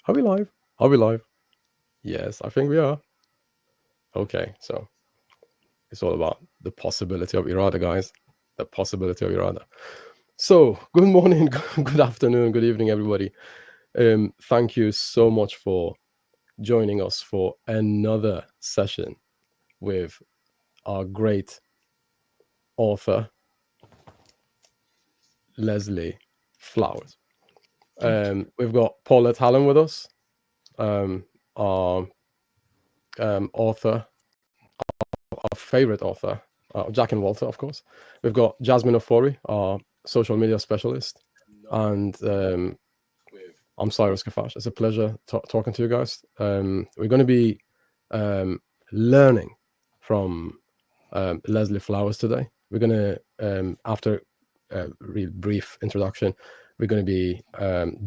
Are we live? Are we live? Yes, I think we are. Okay, so it's all about the possibility of eRada, guys. The possibility of eRada. So, good morning, good afternoon, good evening, everybody. Thank you so much for joining us for another session with our great author, Leslie Flowers. We've got Paulette Hallam with us, our author, our favorite author, Jack and Walter, of course. We've got Jasmine Ofori, our social media specialist, and I'm Cyrus Kafash. It's a pleasure talking to you guys. We're going to be learning from Leslie Flowers today. We're going to, after a real brief introduction, we're going to be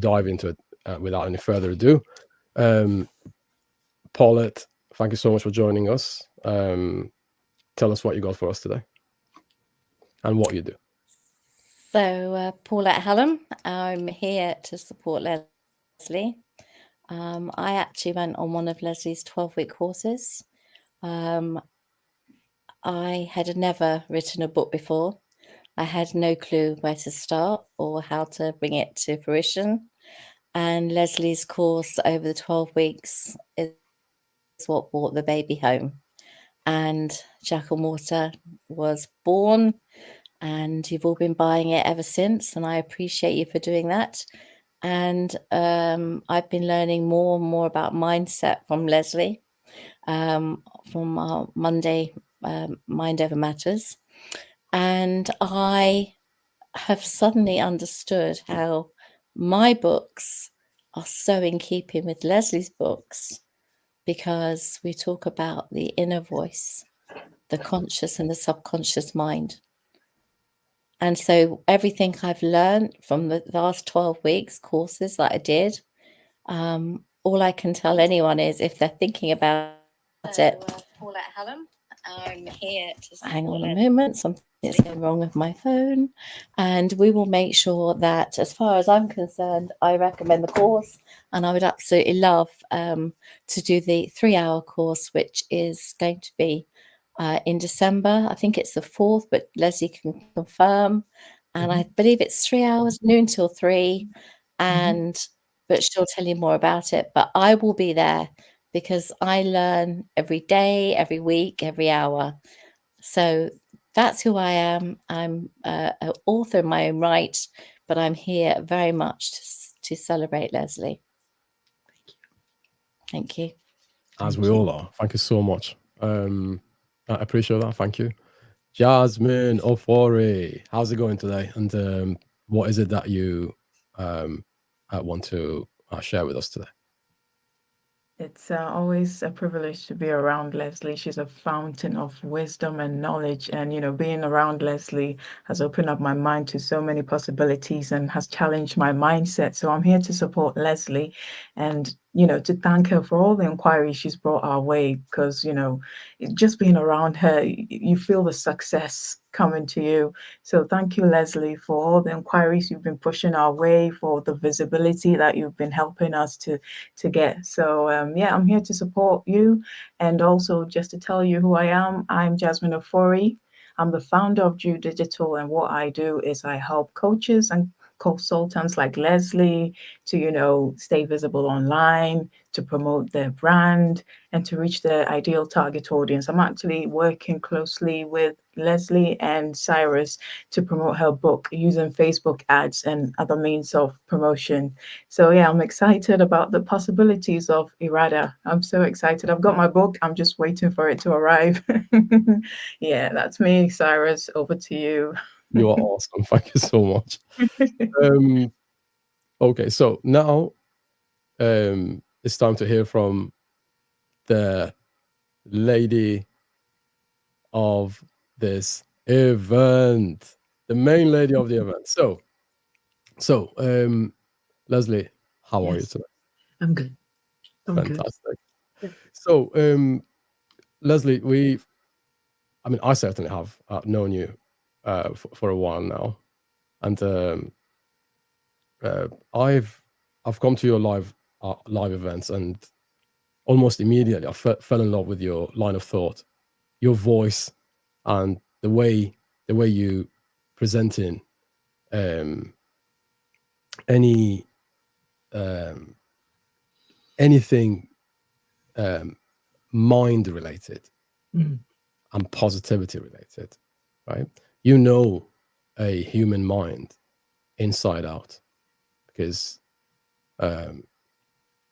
dive into it without any further ado. Paulette, thank you so much for joining us. Tell us what you got for us today and what you do. So, Paulette Hallam, I'm here to support Leslie. I actually went on one of Leslie's 12-week courses. I had never written a book before. I had no clue where to start or how to bring it to fruition. And Leslie's course over the 12 weeks is what brought the baby home. And Jack and Water was born, and you've all been buying it ever since, and I appreciate you for doing that. And I've been learning more and more about mindset from Leslie, from our Monday Mind Over Matters. And I have suddenly understood how my books are so in keeping with Leslie's books, because we talk about the inner voice, the conscious and the subconscious mind. And so everything I've learned from the last 12 weeks courses that I did, all I can tell anyone is, if they're thinking about it, Paulette Hallam, I'm here to hang on a moment, something is going wrong with my phone, and we will make sure that, as far as I'm concerned, I recommend the course, and I would absolutely love to do the 3-hour course, which is going to be in December. I think it's the 4th, but Leslie can confirm. And I believe it's 3 hours, noon till 3. And but she'll tell you more about it. But I will be there because I learn every day, every week, every hour. So that's who I am. I'm an author in my own right, but I'm here very much to celebrate Leslie. Thank you. As we all are. Thank you so much. I appreciate that. Thank you. Jasmine Ofori, how's it going today? And what is it that you want to share with us today? It's always a privilege to be around Leslie. She's a fountain of wisdom and knowledge. And, being around Leslie has opened up my mind to so many possibilities and has challenged my mindset. So I'm here to support Leslie and, to thank her for all the inquiries she's brought our way. Because, just being around her, you feel the success coming to you. So thank you, Leslie, for all the inquiries you've been pushing our way, for the visibility that you've been helping us to get. So I'm here to support you, and also just to tell you who I am. I'm Jasmine Ofori. I'm the founder of Drew Digital, and what I do is I help coaches and consultants like Leslie to, stay visible online, to promote their brand, and to reach their ideal target audience. I'm actually working closely with Leslie and Cyrus to promote her book using Facebook ads and other means of promotion. So yeah, I'm excited about the possibilities of eRada. I'm so excited. I've got my book. I'm just waiting for it to arrive. Yeah, that's me, Cyrus. Over to you. You are awesome. Thank you so much. Okay, so now it's time to hear from the lady of this event, the main lady of the event. So Leslie, how are you today? I'm good. Fantastic. Good. So Leslie, I certainly have known you for a while now, and I've come to your live live events, and almost immediately I fell in love with your line of thought, your voice, and the way you presenting anything mind related and positivity related, right? You know a human mind inside out, because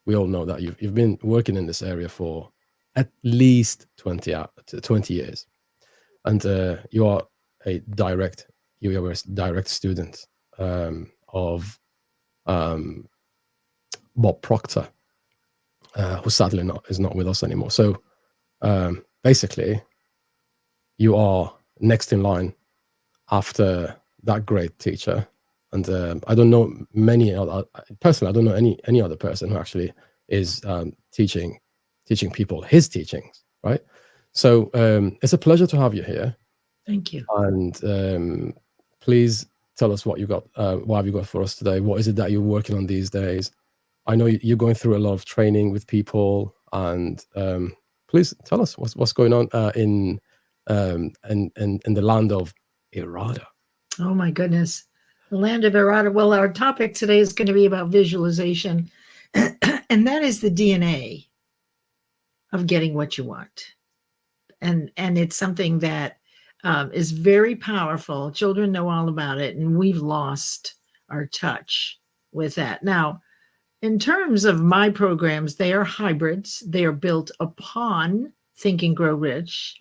we all know that you've been working in this area for at least 20 years, and you are a direct student of Bob Proctor, who sadly is not with us anymore. So basically, you are next in line after that great teacher. And I don't know many other, personally, I don't know any other person who actually is teaching people his teachings, right? So it's a pleasure to have you here. Thank you. And please tell us what you got. What have you got for us today? What is it that you're working on these days? I know you're going through a lot of training with people, and please tell us what's going on in the land of eRada. Oh my goodness. The land of eRada. Well, our topic today is going to be about visualization. And that is the DNA of getting what you want. And it's something that is very powerful. Children know all about it, and we've lost our touch with that. Now, in terms of my programs, they are hybrids. They are built upon Think and Grow Rich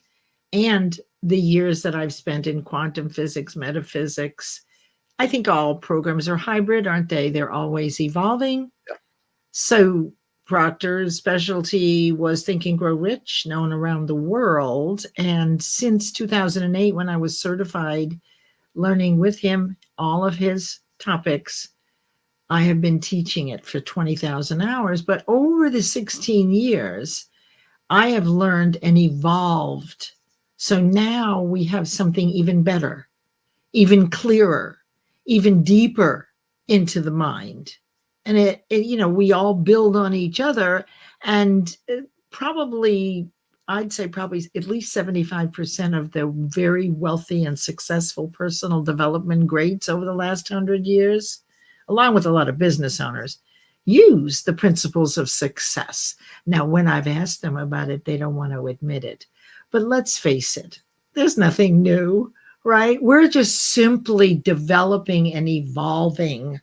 and the years that I've spent in quantum physics, metaphysics. I think all programs are hybrid, aren't they? They're always evolving. Yeah. So Proctor's specialty was Think and Grow Rich, known around the world. And since 2008, when I was certified, learning with him all of his topics, I have been teaching it for 20,000 hours. But over the 16 years, I have learned and evolved. So now we have something even better, even clearer, even deeper into the mind. And it we all build on each other. And probably, I'd say probably at least 75% of the very wealthy and successful personal development greats over the last 100 years, along with a lot of business owners, use the principles of success. Now, when I've asked them about it, they don't want to admit it. But let's face it, there's nothing new, right? We're just simply developing and evolving.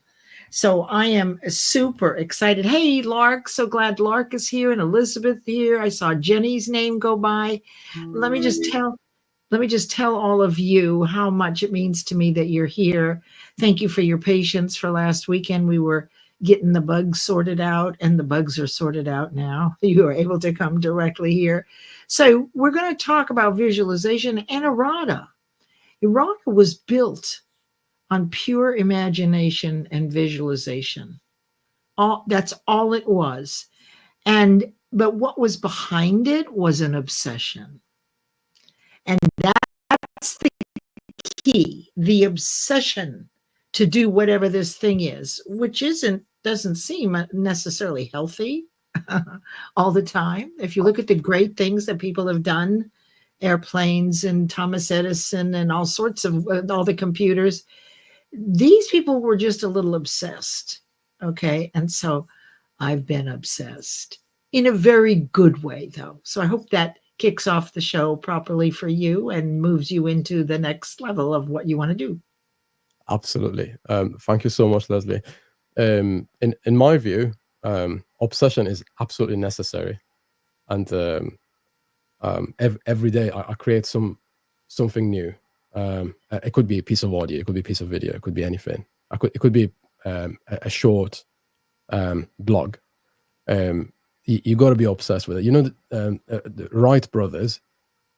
So I am super excited. Hey, Lark, so glad Lark is here and Elizabeth here. I saw Jenny's name go by. Let me just tell all of you how much it means to me that you're here. Thank you for your patience for last weekend. We were getting the bugs sorted out, and the bugs are sorted out now. You are able to come directly here. So we're going to talk about visualization and eRada. eRada was built on pure imagination and visualization. That's all it was. But what was behind it was an obsession. And that's the key, the obsession to do whatever this thing is, which doesn't seem necessarily healthy all the time. If you look at the great things that people have done, airplanes and Thomas Edison and all sorts of all the computers, these people were just a little obsessed. Okay. And so I've been obsessed in a very good way, though. So I hope that kicks off the show properly for you and moves you into the next level of what you want to do. Absolutely. Thank you so much, Leslie. In my view, obsession is absolutely necessary, and every day I create something new. It could be a piece of audio, it could be a piece of video, it could be anything. It could be a short blog. You got to be obsessed with it. You know, the Wright brothers,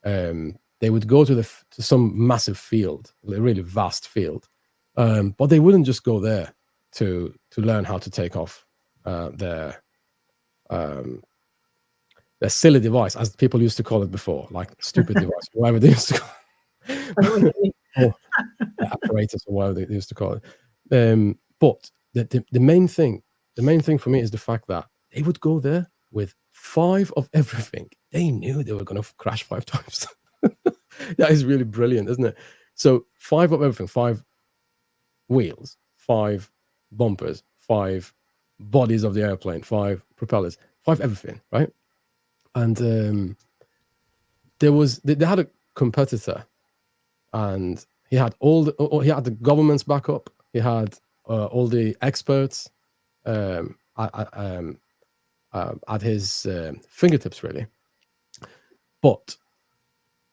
they would go to some massive field, a really vast field, but they wouldn't just go there to learn how to take off their silly device, as people used to call it before, like stupid device, whatever they used to call it. Or apparatus, or whatever they used to call it. But the main thing for me is the fact that they would go there with 5 of everything. They knew they were going to crash 5 times. That is really brilliant, isn't it? So 5 of everything, 5 wheels, 5 bumpers, 5 bodies of the airplane, 5 propellers, 5 everything, right? And they had a competitor, and he had he had the government's backup. He had all the experts at his fingertips, really. But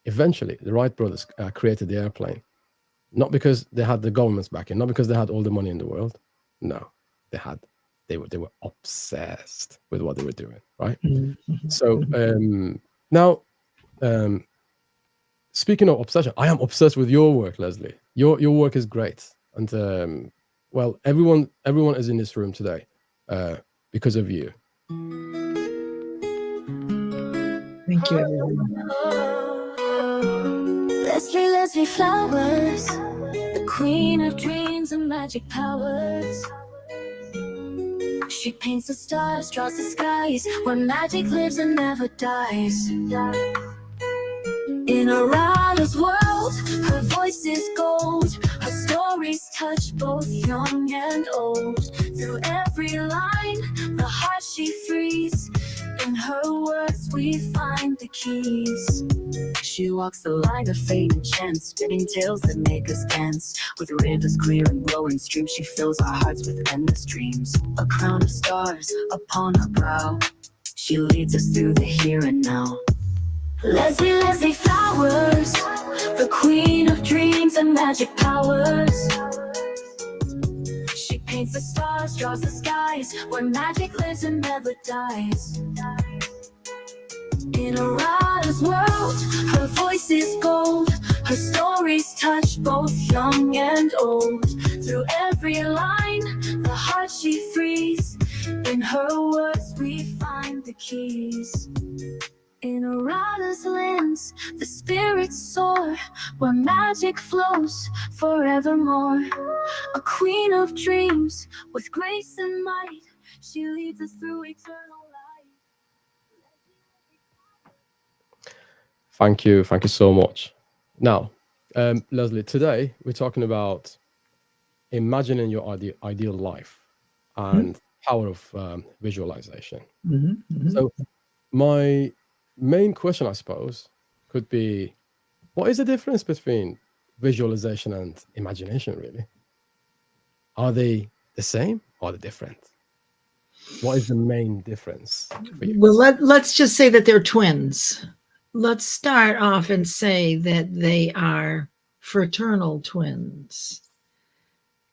eventually, the Wright brothers created the airplane, not because they had the government's backing, not because they had all the money in the world. No, they were obsessed with what they were doing, right? So now, speaking of obsession, I am obsessed with your work, Leslie. Your work is great, and well, everyone is in this room today because of you. Thank you, everyone. Leslie Flowers, the queen of dreams and magic powers. She paints the stars, draws the skies, where magic lives and never dies. In eRada's world, her voice is gold. Her stories touch both young and old. Through every line, the heart she frees. In her words we find the keys. She walks the line of fate and chance, spinning tales that make us dance. With rivers clear and glowing streams, she fills our hearts with endless dreams. A crown of stars upon her brow, she leads us through the here and now. Leslie Flowers, the queen of dreams and magic powers. She paints the stars, draws the skies, where magic lives and never dies. In eRada's world, her voice is gold. Her stories touch both young and old. Through every line, the heart she frees. In her words we find the keys. In eRada's lands, the spirits soar, where magic flows forevermore. A queen of dreams, with grace and might, she leads us through eternal light. Thank you so much. Now, Leslie, today we're talking about imagining your ideal life and power of visualization. So my main question, I suppose, could be, what is the difference between visualization and imagination, really? Are they the same or are they different? What is the main difference for you? Well, let's just say that they're twins. Let's start off and say that they are fraternal twins.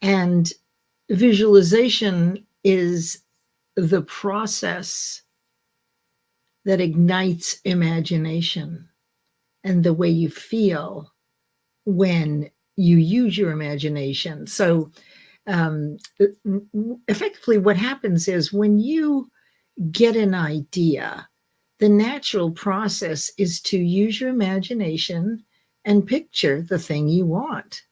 And visualization is the process that ignites imagination and the way you feel when you use your imagination. So effectively what happens is when you get an idea, the natural process is to use your imagination and picture the thing you want.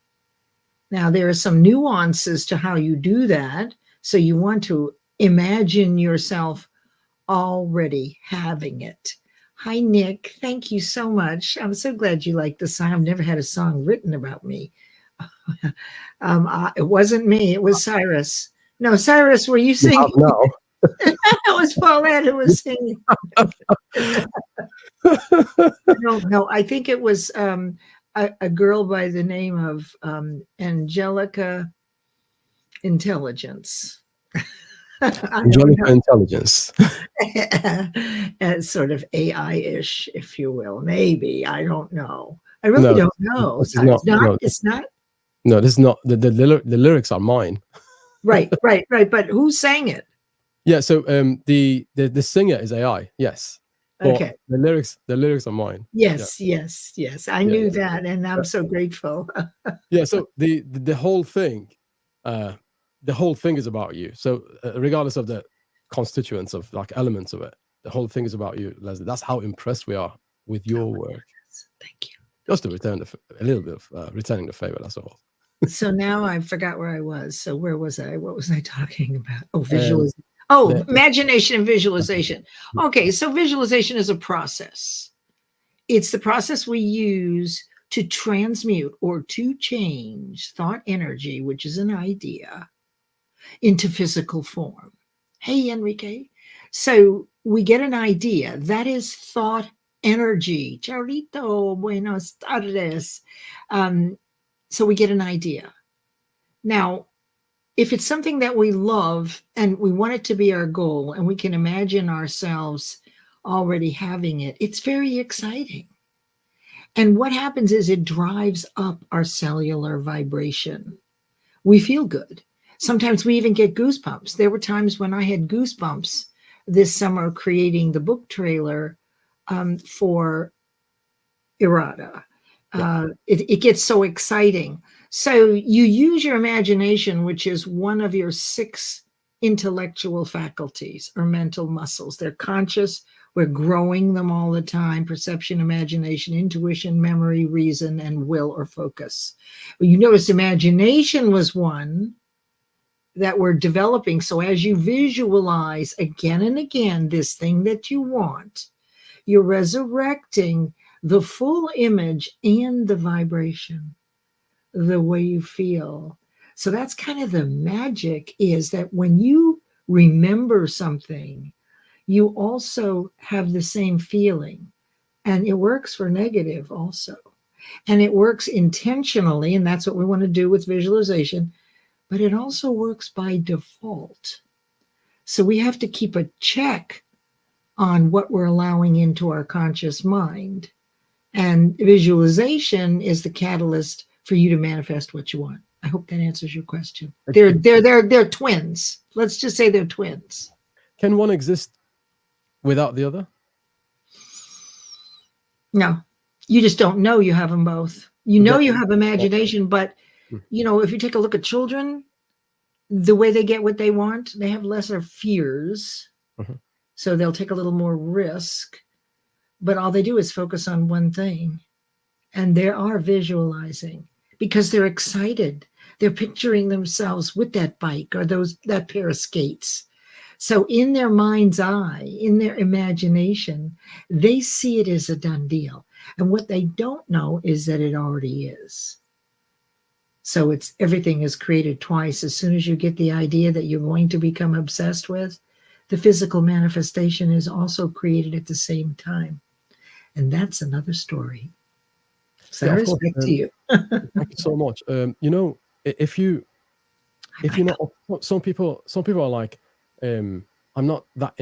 Now, there are some nuances to how you do that. So you want to imagine yourself already having it. Hi, Nick. Thank you so much. I'm so glad you like the song. I've never had a song written about me. It wasn't me. It was Cyrus. No, Cyrus, were you singing? No. It was Paulette who was singing. No, I think it was a girl by the name of Angelica Intelligence. Angelica Intelligence. As sort of AI-ish, if you will. Maybe. I don't know. I really don't know. It's not. No, this is not. The lyrics are mine. Right. But who sang it? Yeah, so the singer is AI, yes. Okay. The lyrics are mine. Yes. I knew that, and I'm so grateful. Yeah, so the whole thing is about you. So regardless of the constituents of like elements of it, the whole thing is about you, Leslie. That's how impressed we are with your work. Thank you. Just to return a little bit of returning the favor. That's all. So now I forgot where I was. So where was I? What was I talking about? Oh, visualization. Oh, The- imagination and visualization. Okay, so visualization is a process. It's the process we use to transmute or to change thought energy, which is an idea, into physical form. Hey, Enrique. So we get an idea. That is thought energy. Charito, buenos tardes. So we get an idea. Now, if it's something that we love and we want it to be our goal and we can imagine ourselves already having it, it's very exciting. And what happens is it drives up our cellular vibration. We feel good. Sometimes we even get goosebumps. There were times when I had goosebumps this summer creating the book trailer for eRada. It gets so exciting. So you use your imagination, which is one of your 6 intellectual faculties or mental muscles. They're conscious. We're growing them all the time: perception, imagination, intuition, memory, reason, and will or focus. But you notice imagination was one that we're developing. So as you visualize again and again this thing that you want, you're resurrecting the full image and the vibration, the way you feel. So that's kind of the magic, is that when you remember something, you also have the same feeling. And it works for negative also. And it works intentionally, and that's what we want to do with visualization, but it also works by default. So we have to keep a check on what we're allowing into our conscious mind. And visualization is the catalyst for you to manifest what you want. I hope that answers your question. They're twins. Let's just say they're twins. Can one exist without the other? No, you just don't know you have them both. You know you have imagination, but if you take a look at children, the way they get what they want, they have lesser fears. So they'll take a little more risk, but all they do is focus on one thing. And they are visualizing because they're excited. They're picturing themselves with that bike or that pair of skates. So in their mind's eye, in their imagination, they see it as a done deal. And what they don't know is that it already is. So everything is created twice. As soon as you get the idea that you're going to become obsessed with, the physical manifestation is also created at the same time. And that's another story. So I respect to you. Thank you so much. If you know, some people are like, I'm not that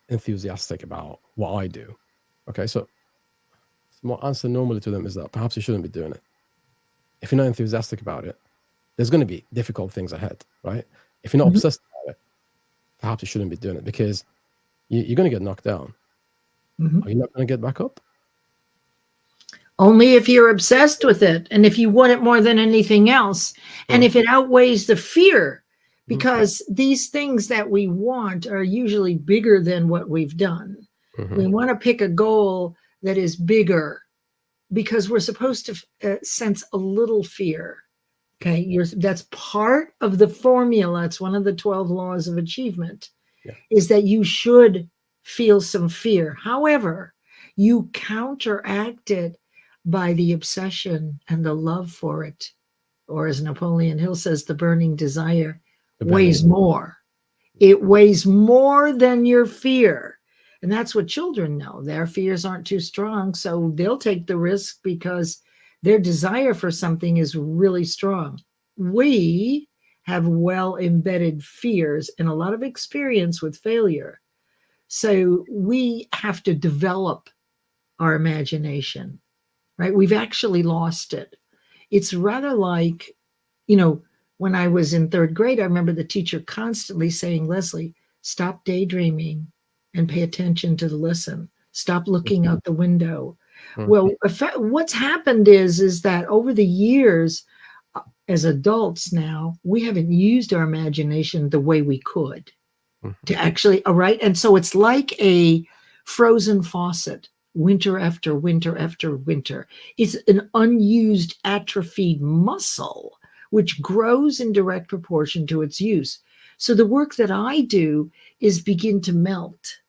enthusiastic about what I do. Okay, so my answer normally to them is that perhaps you shouldn't be doing it. If you're not enthusiastic about it, there's going to be difficult things ahead, right? If you're not obsessed about it, perhaps you shouldn't be doing it, because you're going to get knocked down. Are you not going to get back up? Only if you're obsessed with it, and if you want it more than anything else, and if it outweighs the fear, because these things that we want are usually bigger than what we've done. We want to pick a goal that is bigger, because we're supposed to sense a little fear. Okay, that's part of the formula. It's one of the 12 laws of achievement, is that you should feel some fear. However, you counteract it by the obsession and the love for it. Or as Napoleon Hill says, the burning desire weighs more. It weighs more than your fear. And that's what children know. Their fears aren't too strong, so they'll take the risk because their desire for something is really strong. We have well-embedded fears and a lot of experience with failure. So we have to develop our imagination, right? We've actually lost it. It's rather like, when I was in 3rd grade, I remember the teacher constantly saying, Leslie, stop daydreaming and pay attention to the lesson. Stop looking out the window. Well, what's happened is that over the years, as adults now, we haven't used our imagination the way we could to actually, all right? And so it's like a frozen faucet, winter after winter after winter. It's an unused, atrophied muscle, which grows in direct proportion to its use. So the work that I do is begin to melt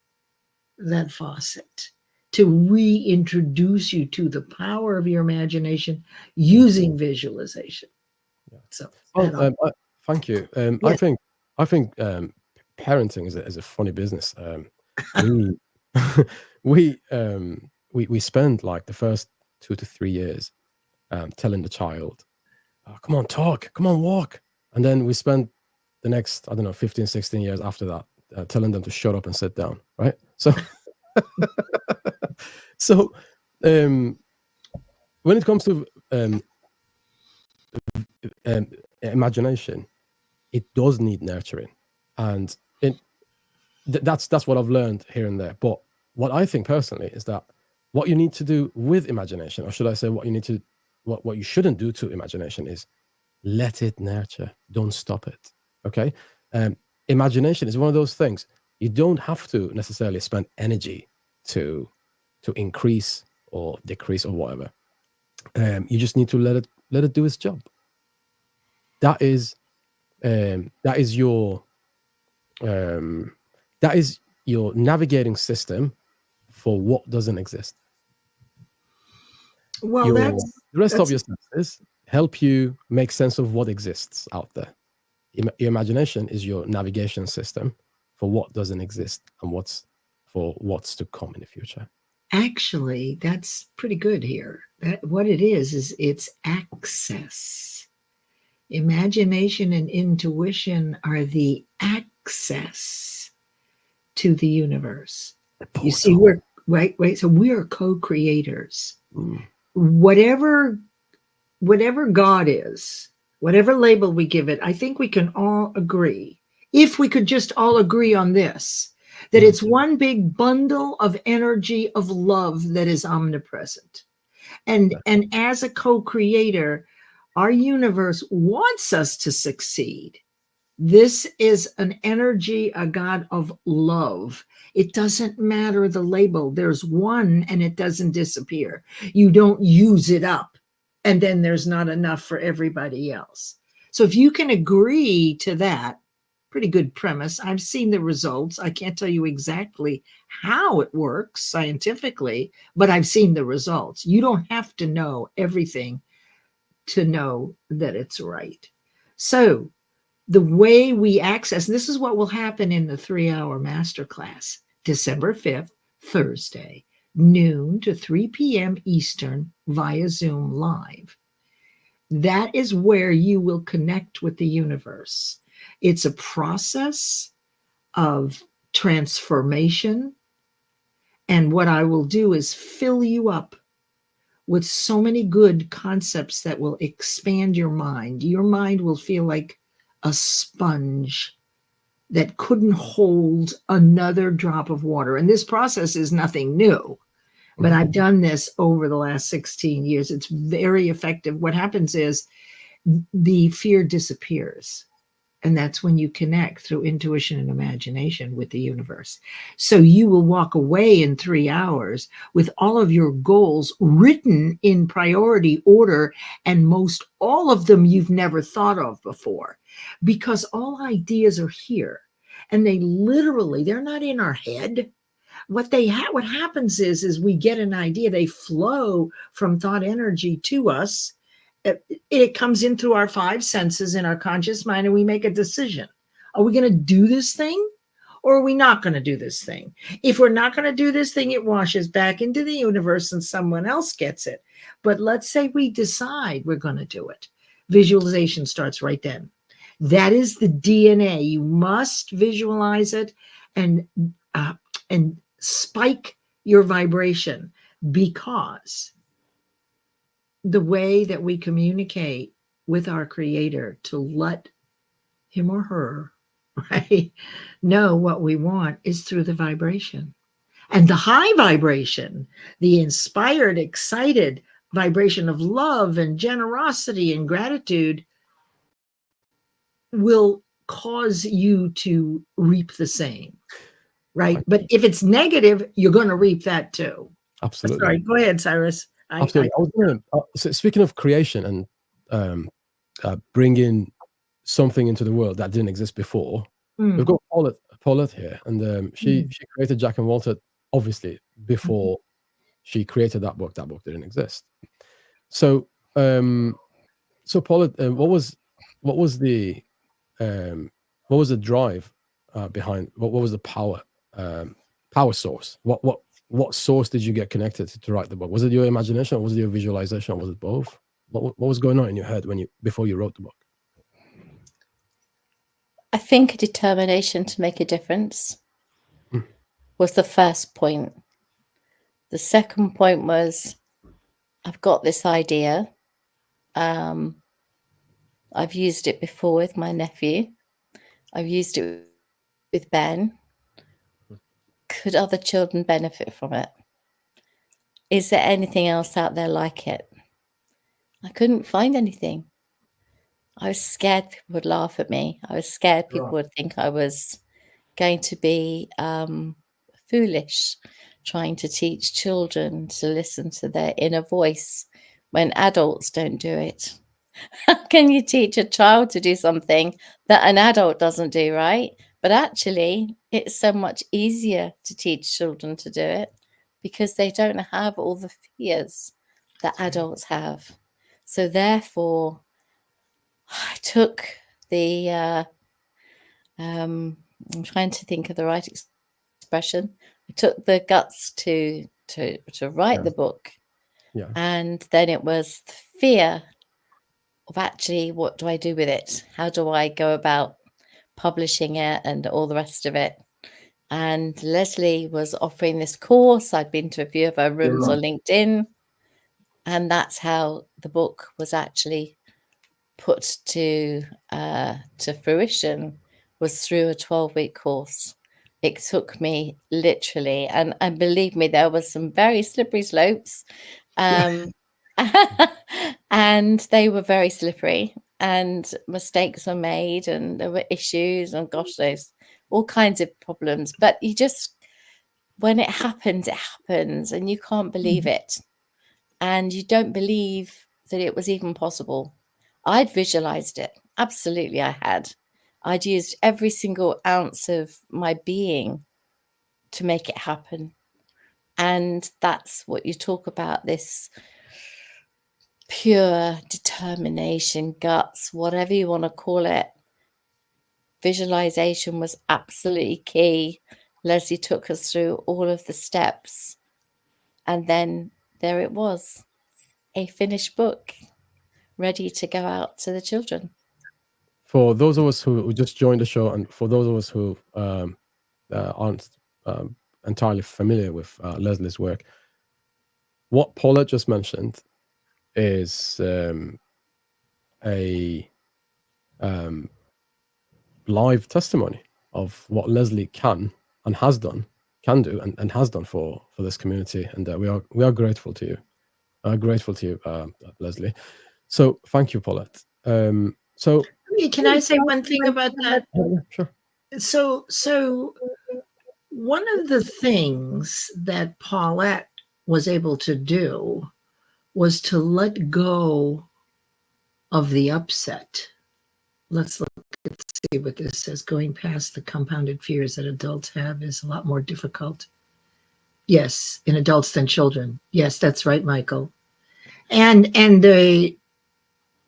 that faucet, to reintroduce you to the power of your imagination using visualization. Yeah. So Well, thank you. Yeah. I think parenting is a funny business. We we spend like the first 2 to 3 years telling the child, "Oh, come on, talk, come on, walk," and then we spend the next, I don't know, 15, 16 years after that telling them to shut up and sit down, right? So so when it comes to imagination, it does need nurturing, and that's what I've learned here and there. But what I think personally is that what you need to do with imagination, or should I say, what you shouldn't do to imagination, is let it nurture. Don't stop it. Okay. Imagination is one of those things you don't have to necessarily spend energy to increase or decrease or whatever. You just need to let it do its job. That is your navigating system for what doesn't exist. Well, The rest of your senses help you make sense of what exists out there. Your imagination is your navigation system for what doesn't exist and what's to come in the future. actually, that's pretty good here. What it is it's access. Imagination and intuition are the access to the universe. You see, we're right. So we are co-creators. Whatever God is, whatever label we give it, I think we can all agree, if we could just all agree on this, that it's one big bundle of energy of love that is omnipresent. And as a co-creator, our universe wants us to succeed. This is an energy, a God of love. It doesn't matter the label. There's one and it doesn't disappear. You don't use it up and then there's not enough for everybody else. So if you can agree to that, pretty good premise. I've seen the results. I can't tell you exactly how it works scientifically, but I've seen the results. You don't have to know everything to know that it's right. So the way we access, this is what will happen in the 3-hour masterclass, December 5th, Thursday, noon to 3 p.m. Eastern via Zoom Live. That is where you will connect with the universe. It's a process of transformation. And what I will do is fill you up with so many good concepts that will expand your mind. Your mind will feel like a sponge that couldn't hold another drop of water. And this process is nothing new, but I've done this over the last 16 years. It's very effective. What happens is the fear disappears. And that's when you connect through intuition and imagination with the universe. So you will walk away in 3 hours with all of your goals written in priority order, and most all of them you've never thought of before, because all ideas are here. And they're not in our head. What happens is we get an idea, they flow from thought energy to us. It comes in through our 5 senses in our conscious mind, and we make a decision. Are we going to do this thing, or are we not going to do this thing? If we're not going to do this thing, it washes back into the universe and someone else gets it. But let's say we decide we're going to do it. Visualization starts right then. That is the DNA. You must visualize it and spike your vibration, because the way that we communicate with our creator to let him or her, right, know what we want is through the vibration. And the high vibration, the inspired, excited vibration of love and generosity and gratitude, will cause you to reap the same, right? But if it's negative, you're going to reap that too. Absolutely. Sorry, go ahead, Cyrus. Absolutely. So speaking of creation and bringing something into the world that didn't exist before, we've got Paulette here, and she created Jack and Walter obviously before she created that book. That book didn't exist. So Paulette, what was the drive behind? What was the power source? What source did you get connected to write the book? Was it your imagination, or was it your visualization, or was it both? What was going on in your head before you wrote the book? I think a determination to make a difference was the first point. The second point was, I've got this idea. I've used it before with my nephew. I've used it with Ben. Could other children benefit from it? Is there anything else out there like it? I couldn't find anything. I was scared people would laugh at me. I was scared people would think I was going to be foolish, trying to teach children to listen to their inner voice when adults don't do it. How can you teach a child to do something that an adult doesn't do, right? But actually, it's so much easier to teach children to do it because they don't have all the fears that adults have. So therefore, I took the, I'm trying to think of the right expression. I took the guts to write the book. Yeah. And then it was the fear of actually, what do I do with it? How do I go about publishing it and all the rest of it? And Leslie was offering this course. I'd been to a few of her rooms on LinkedIn. And that's how the book was actually put to fruition, was through a 12-week course. It took me literally, and believe me, there was some very slippery slopes. And they were very slippery, and mistakes were made, and there were issues, and gosh, there's all kinds of problems. But you just, when it happens, and you can't believe it. And you don't believe that it was even possible. I'd visualized it. Absolutely, I had. I'd used every single ounce of my being to make it happen. And that's what you talk about, this pure determination, guts, whatever you want to call it. Visualization was absolutely key. Leslie took us through all of the steps. And then there it was, a finished book, ready to go out to the children. For those of us who just joined the show, and for those of us who aren't entirely familiar with Leslie's work, what Paula just mentioned is a live testimony of what Leslie can do and has done for this community, and we are grateful to you. Leslie. So thank you, Paulette. So can I say one thing about that? Sure. So one of the things that Paulette was able to do was to let go of the upset. Let's see what this says. Going past the compounded fears that adults have is a lot more difficult. Yes, in adults than children. Yes, that's right, Michael. And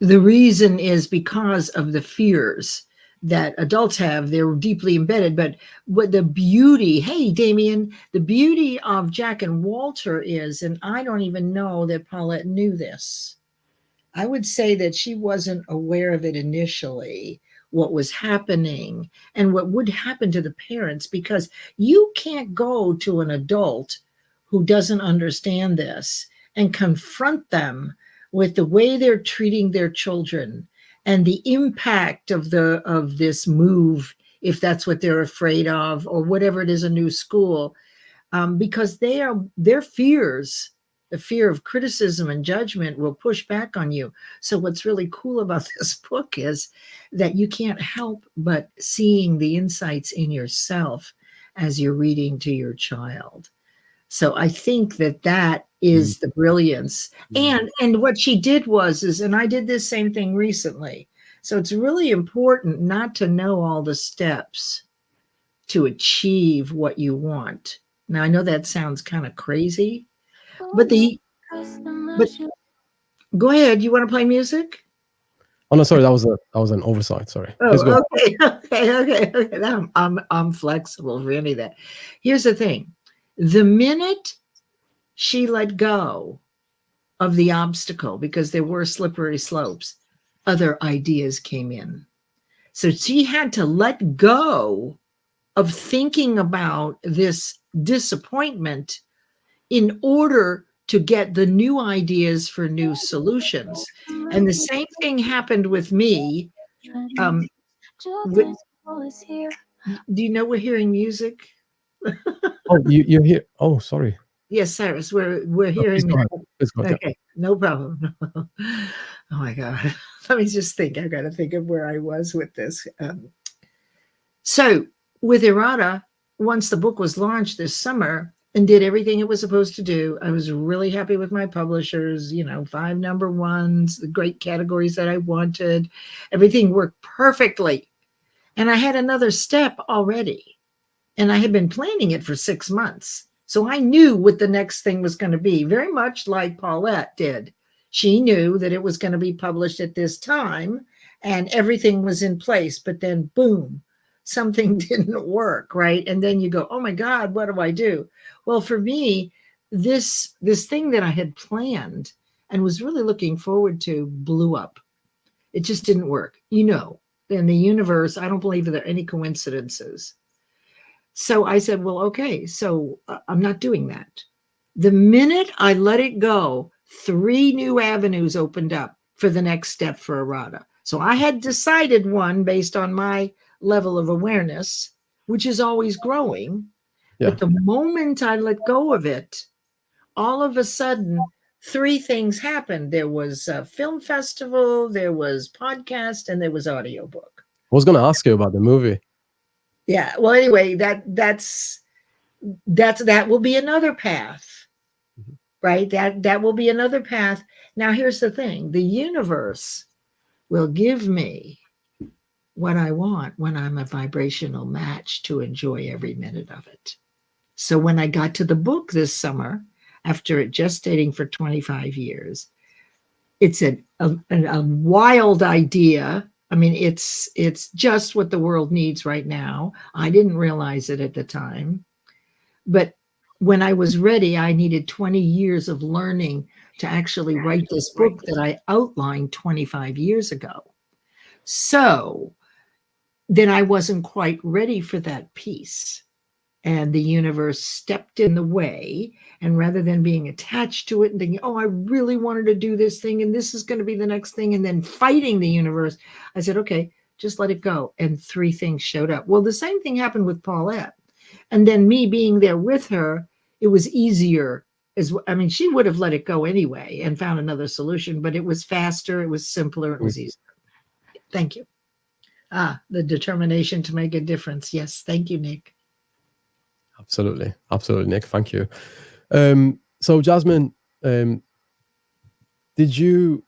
the reason is because of the fears that adults have. They're deeply embedded. But what the beauty, hey, Damien, the beauty of Jack and Walter is, and I don't even know that Paulette knew this. I would say that she wasn't aware of it initially, what was happening and what would happen to the parents, because you can't go to an adult who doesn't understand this and confront them with the way they're treating their children and the impact of this move, if that's what they're afraid of, or whatever it is, a new school, because their fears, the fear of criticism and judgment, will push back on you. So what's really cool about this book is that you can't help but seeing the insights in yourself as you're reading to your child. So I think that is the brilliance. And what she did was, and I did this same thing recently. So it's really important not to know all the steps to achieve what you want. Now, I know that sounds kind of crazy, but go ahead. You want to play music? Oh no, sorry, that was an oversight. Sorry. Please go. Okay. Now I'm flexible for any of that. Here's the thing: the minute she let go of the obstacle, because there were slippery slopes, other ideas came in. So she had to let go of thinking about this disappointment in order to get the new ideas for new solutions. And the same thing happened with me. Do you know we're hearing music? Oh, you hear? Oh, sorry. Yes, Cyrus, we're hearing. Please go ahead. Okay, no problem. Oh my God. Let me just think. I've got to think of where I was with this. So with eRada, once the book was launched this summer and did everything it was supposed to do, I was really happy with my publishers, 5 number ones, the great categories that I wanted. Everything worked perfectly. And I had another step already. And I had been planning it for 6 months. So I knew what the next thing was going to be, very much like Paulette did. She knew that it was going to be published at this time and everything was in place. But then, boom, something didn't work, right? And then you go, oh my God, what do I do? Well, for me, this thing that I had planned and was really looking forward to blew up. It just didn't work. In the universe, I don't believe there are any coincidences. So I said, well, okay, so I'm not doing that. The minute I let it go, 3 new avenues opened up for the next step for eRada. So I had decided one based on my level of awareness, which is always growing. Yeah. But the moment I let go of it, all of a sudden, 3 things happened. There was a film festival, there was podcast, and there was audiobook. I was going to ask you about the movie. Yeah. Well, anyway, that will be another path, right? That will be another path. Now, here's the thing: the universe will give me what I want when I'm a vibrational match to enjoy every minute of it. So when I got to the book this summer, after it gestating for 25 years, it's a wild idea. I mean, it's just what the world needs right now. I didn't realize it at the time. But when I was ready, I needed 20 years of learning to actually write this book that I outlined 25 years ago. So then I wasn't quite ready for that piece. And the universe stepped in the way. And rather than being attached to it and thinking, oh, I really wanted to do this thing, and this is going to be the next thing, and then fighting the universe, I said, okay, just let it go. And 3 things showed up. Well, the same thing happened with Paulette. And then me being there with her, it was easier. She would have let it go anyway and found another solution, but it was faster, it was simpler, it was easier. Thank you. The determination to make a difference. Yes, thank you, Nick. Absolutely, Nick. Thank you. So, Jasmine, did you,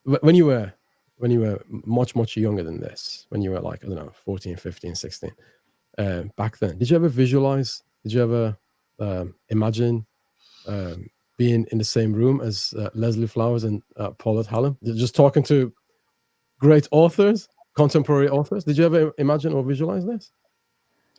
when you were much younger than this, when you were like, I don't know, 14, 15, 16, back then, did you ever visualize? Did you ever imagine being in the same room as Leslie Flowers and Paulette Hallam, just talking to great authors, contemporary authors? Did you ever imagine or visualize this?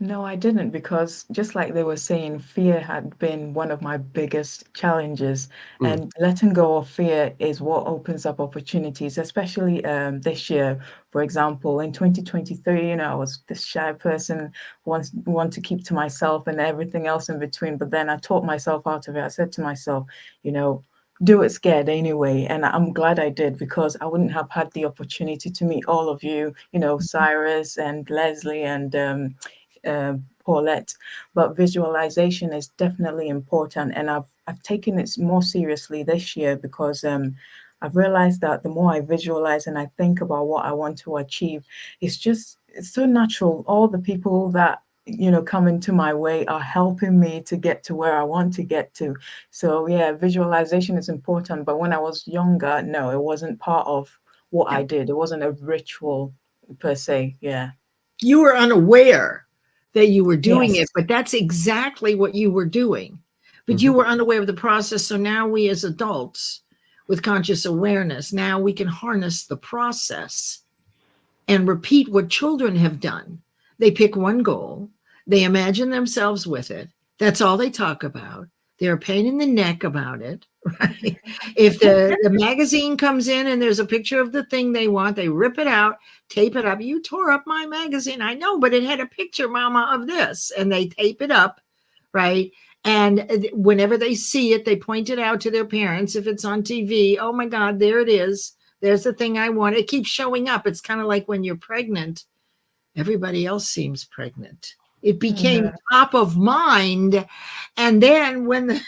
No, I didn't, because just like they were saying, fear had been one of my biggest challenges. And letting go of fear is what opens up opportunities, especially this year. For example, in 2023, I was this shy person, want to keep to myself and everything else in between. But then I talked myself out of it. I said to myself, do it scared anyway. And I'm glad I did, because I wouldn't have had the opportunity to meet all of you, Cyrus and Leslie and Paulette. But visualization is definitely important, and I've taken it more seriously this year, because I've realized that the more I visualize and I think about what I want to achieve, it's so natural. All the people that come into my way are helping me to get to where I want to get to. So yeah, visualization is important. But when I was younger, no, it wasn't part of what I did. It wasn't a ritual per se. Yeah. You were unaware that you were doing Yes. it, but that's exactly what you were doing. But you were unaware of the process. So now we as adults with conscious awareness, now we can harness the process and repeat what children have done. They pick one goal, they imagine themselves with it. That's all they talk about. They're a pain in the neck about it, right? If the magazine comes in and there's a picture of the thing they want, they rip it out, tape it up. You tore up my magazine. I know, but it had a picture, mama, of this. And they tape it up, right? And whenever they see it, they point it out to their parents. If it's on TV, oh my God, there it is. There's the thing I want. It keeps showing up. It's kind of like when you're pregnant, everybody else seems pregnant. It became top of mind. And then when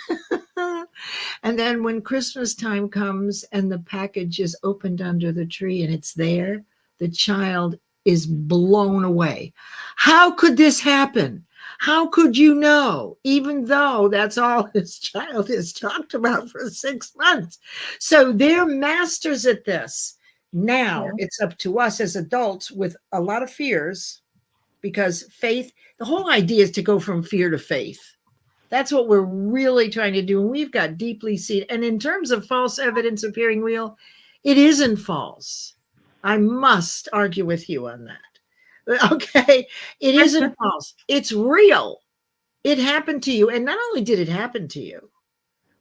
when Christmas time comes and the package is opened under the tree and it's there, the child is blown away. How could this happen? How could you know? Even though that's all this child has talked about for 6 months. So they're masters at this. Now it's up to us as adults with a lot of fears, because faith, the whole idea is to go from fear to faith. That's what we're really trying to do. And we've got deeply seated. And in terms of false evidence appearing real, it isn't false. I must argue with you on that. Okay. It isn't false. It's real. It happened to you. And not only did it happen to you,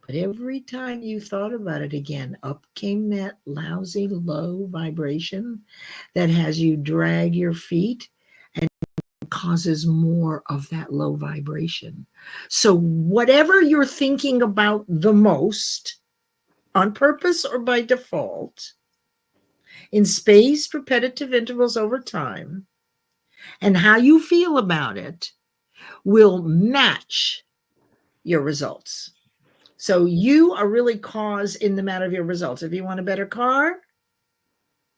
but every time you thought about it again, up came that lousy low vibration that has you drag your feet and causes more of that low vibration. So whatever you're thinking about the most, on purpose or by default, in spaced repetitive intervals over time, and how you feel about it will match your results. So you are really cause in the matter of your results. If you want a better car,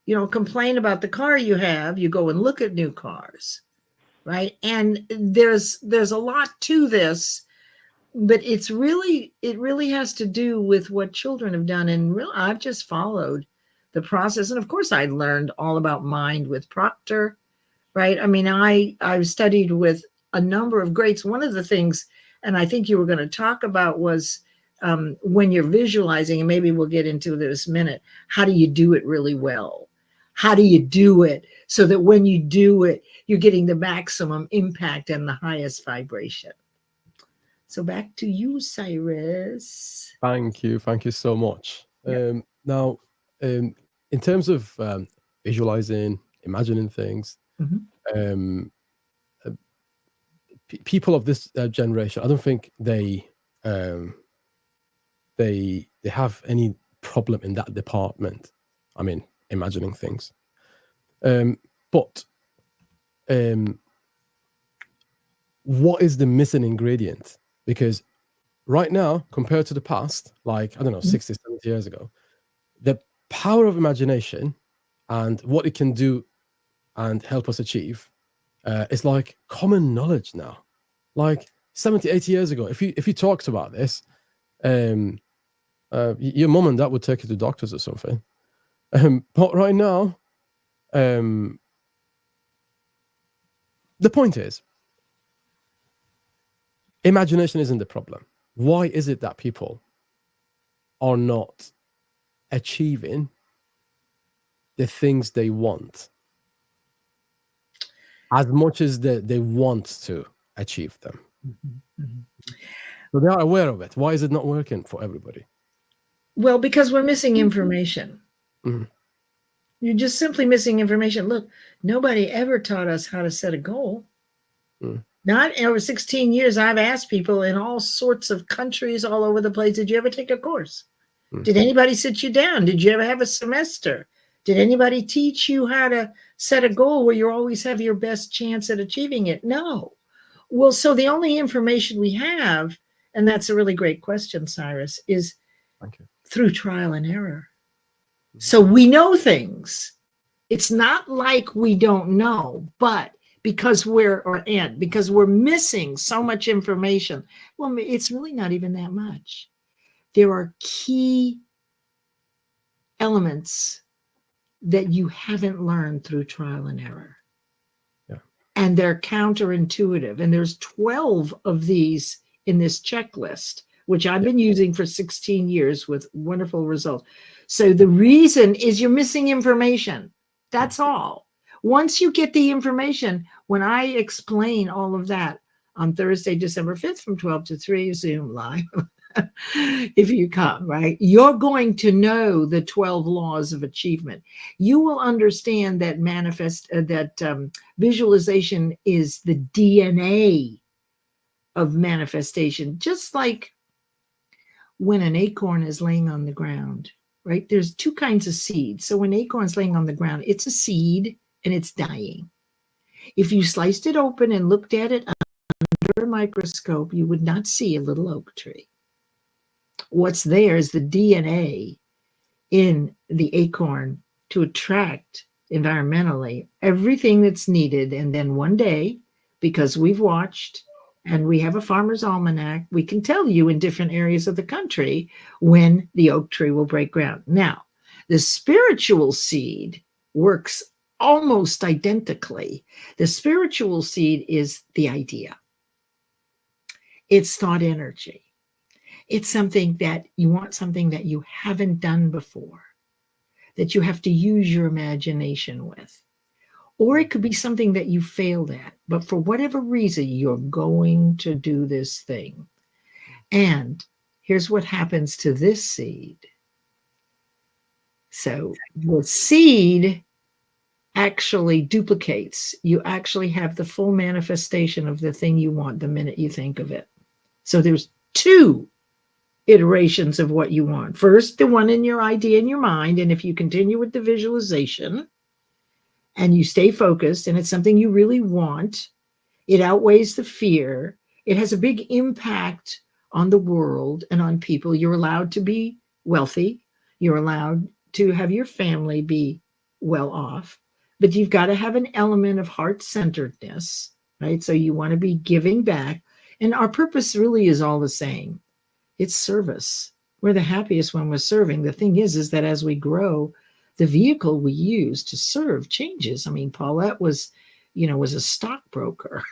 you don't complain about the car you have. You go and look at new cars, right? And there's a lot to this, but it really has to do with what children have done. And I've just followed the process. And of course, I learned all about mind with Proctor, right? I mean, I've studied with a number of greats. One of the things, and I think you were going to talk about, was when you're visualizing, and maybe we'll get into this in a minute, how do you do it really well? How do you do it so that when you do it, you're getting the maximum impact and the highest vibration? So back to you, Cyrus. Thank you so much. Now, in terms of visualizing, imagining things, people of this generation, I don't think they have any problem in that department. I mean, imagining things. But what is the missing ingredient? Because right now, compared to the past, like, I don't know, 60, 70 years ago, the power of imagination and what it can do and help us achieve is like common knowledge now. Like 70, 80 years ago, if you talked about this, your mom and dad would take you to doctors or something. But right now, the point is, imagination isn't the problem. Why is it that people are not achieving the things they want as much as they want to achieve them? So they are aware of it. Why is it not working for everybody? Well, because we're missing information. Mhm. You're just simply missing information. Look, nobody ever taught us how to set a goal. Not over 16 years, I've asked people in all sorts of countries all over the place, did you ever take a course? Did anybody sit you down? Did you ever have a semester? Did anybody teach you how to set a goal where you always have your best chance at achieving it? No. Well, so the only information we have, and that's a really great question, Cyrus, is through trial and error. So we know things. It's not like we don't know, but because we're missing so much information, well, it's really not even that much. There are key elements that you haven't learned through trial and error. Yeah. And they're counterintuitive. And there's 12 of these in this checklist, which I've been using for 16 years with wonderful results. So the reason is you're missing information. That's all. Once you get the information, when I explain all of that on Thursday, December 5th from 12 to 3, Zoom live, if you come, right, you're going to know the 12 laws of achievement. You will understand that visualization is the DNA of manifestation, just like when an acorn is laying on the ground, right? There's two kinds of seeds. So when acorn's laying on the ground, it's a seed and it's dying. If you sliced it open and looked at it under a microscope, you would not see a little oak tree. What's there is the DNA in the acorn to attract environmentally everything that's needed. And then one day, because we've watched and we have a farmer's almanac, we can tell you in different areas of the country when the oak tree will break ground. Now, the spiritual seed works almost identically. The spiritual seed is the idea. It's thought energy. It's something that you want, something that you haven't done before, that you have to use your imagination with. Or it could be something that you failed at, but for whatever reason, you're going to do this thing. And here's what happens to this seed. So the seed actually duplicates. You actually have the full manifestation of the thing you want the minute you think of it. So there's two iterations of what you want. First, the one in your idea in your mind. And if you continue with the visualization and you stay focused and it's something you really want, it outweighs the fear. It has a big impact on the world and on people. You're allowed to be wealthy. You're allowed to have your family be well off, but you've got to have an element of heart-centeredness, right? So you want to be giving back. And our purpose really is all the same. It's service. We're the happiest when we're serving. The thing is that as we grow, the vehicle we use to serve changes. I mean, Paulette was a stockbroker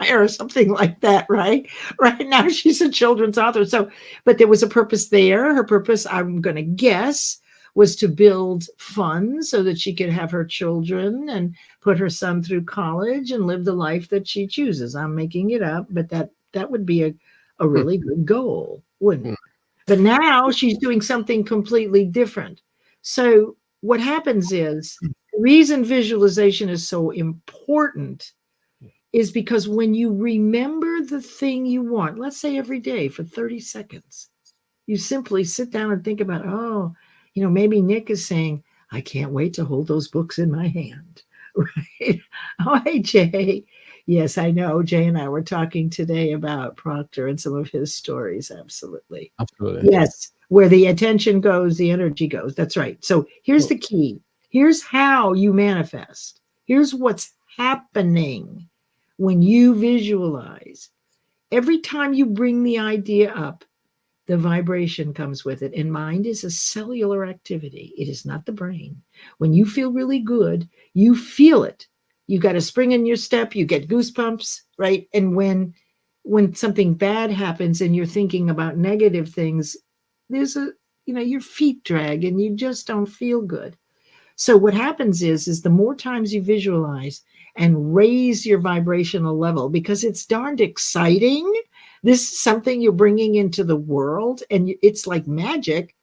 or something like that, right? Right now she's a children's author. So, but there was a purpose there. Her purpose, I'm going to guess, was to build funds so that she could have her children and put her son through college and live the life that she chooses. I'm making it up, but that would be a really good goal, wouldn't it? But now she's doing something completely different. So what happens is the reason visualization is so important is because when you remember the thing you want, let's say every day for 30 seconds, you simply sit down and think about, maybe Nick is saying, I can't wait to hold those books in my hand, right? Oh, hey, Jay. Yes, I know. Jay and I were talking today about Proctor and some of his stories. Absolutely. Absolutely. Yes. Where the attention goes, the energy goes. That's right. So here's the key. Here's how you manifest. Here's what's happening when you visualize. Every time you bring the idea up, the vibration comes with it. And mind is a cellular activity. It is not the brain. When you feel really good, you feel it. You got a spring in your step, you get goosebumps, right? And when something bad happens and you're thinking about negative things, there's your feet drag and you just don't feel good. So what happens is the more times you visualize and raise your vibrational level, because it's darned exciting. This is something you're bringing into the world and it's like magic.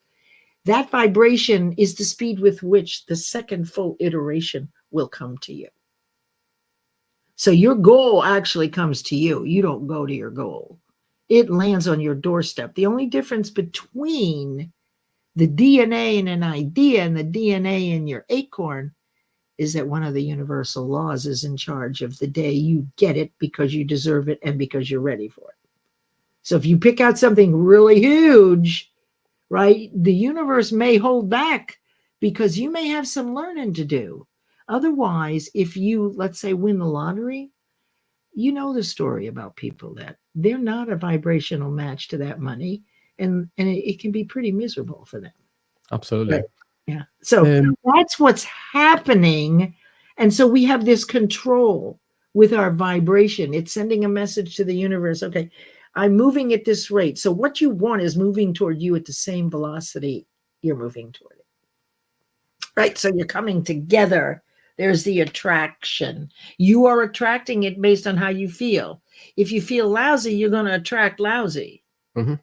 That vibration is the speed with which the second full iteration will come to you. So your goal actually comes to you. You don't go to your goal. It lands on your doorstep. The only difference between the DNA in an idea and the DNA in your acorn is that one of the universal laws is in charge of the day you get it because you deserve it and because you're ready for it. So if you pick out something really huge, right, the universe may hold back because you may have some learning to do. Otherwise, if you, let's say, win the lottery, you know the story about people that they're not a vibrational match to that money, and it can be pretty miserable for them. Absolutely. Yeah. So that's what's happening. And so we have this control with our vibration. It's sending a message to the universe. Okay, I'm moving at this rate. So what you want is moving toward you at the same velocity you're moving toward it. Right. So you're coming together. There's the attraction. You are attracting it based on how you feel. If you feel lousy, you're going to attract lousy. Mhm.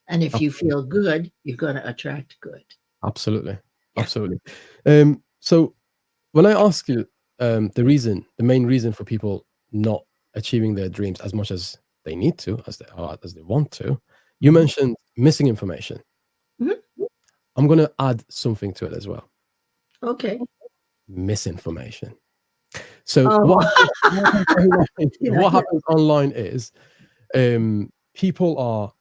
And if you feel good, you're going to attract good. Absolutely. Yeah. Absolutely. So when I ask you the main reason for people not achieving their dreams as much as they need to, as they want to, you mentioned missing information. Mhm. I'm going to add something to it as well. Okay. Misinformation. So Oh. what happens online is people are,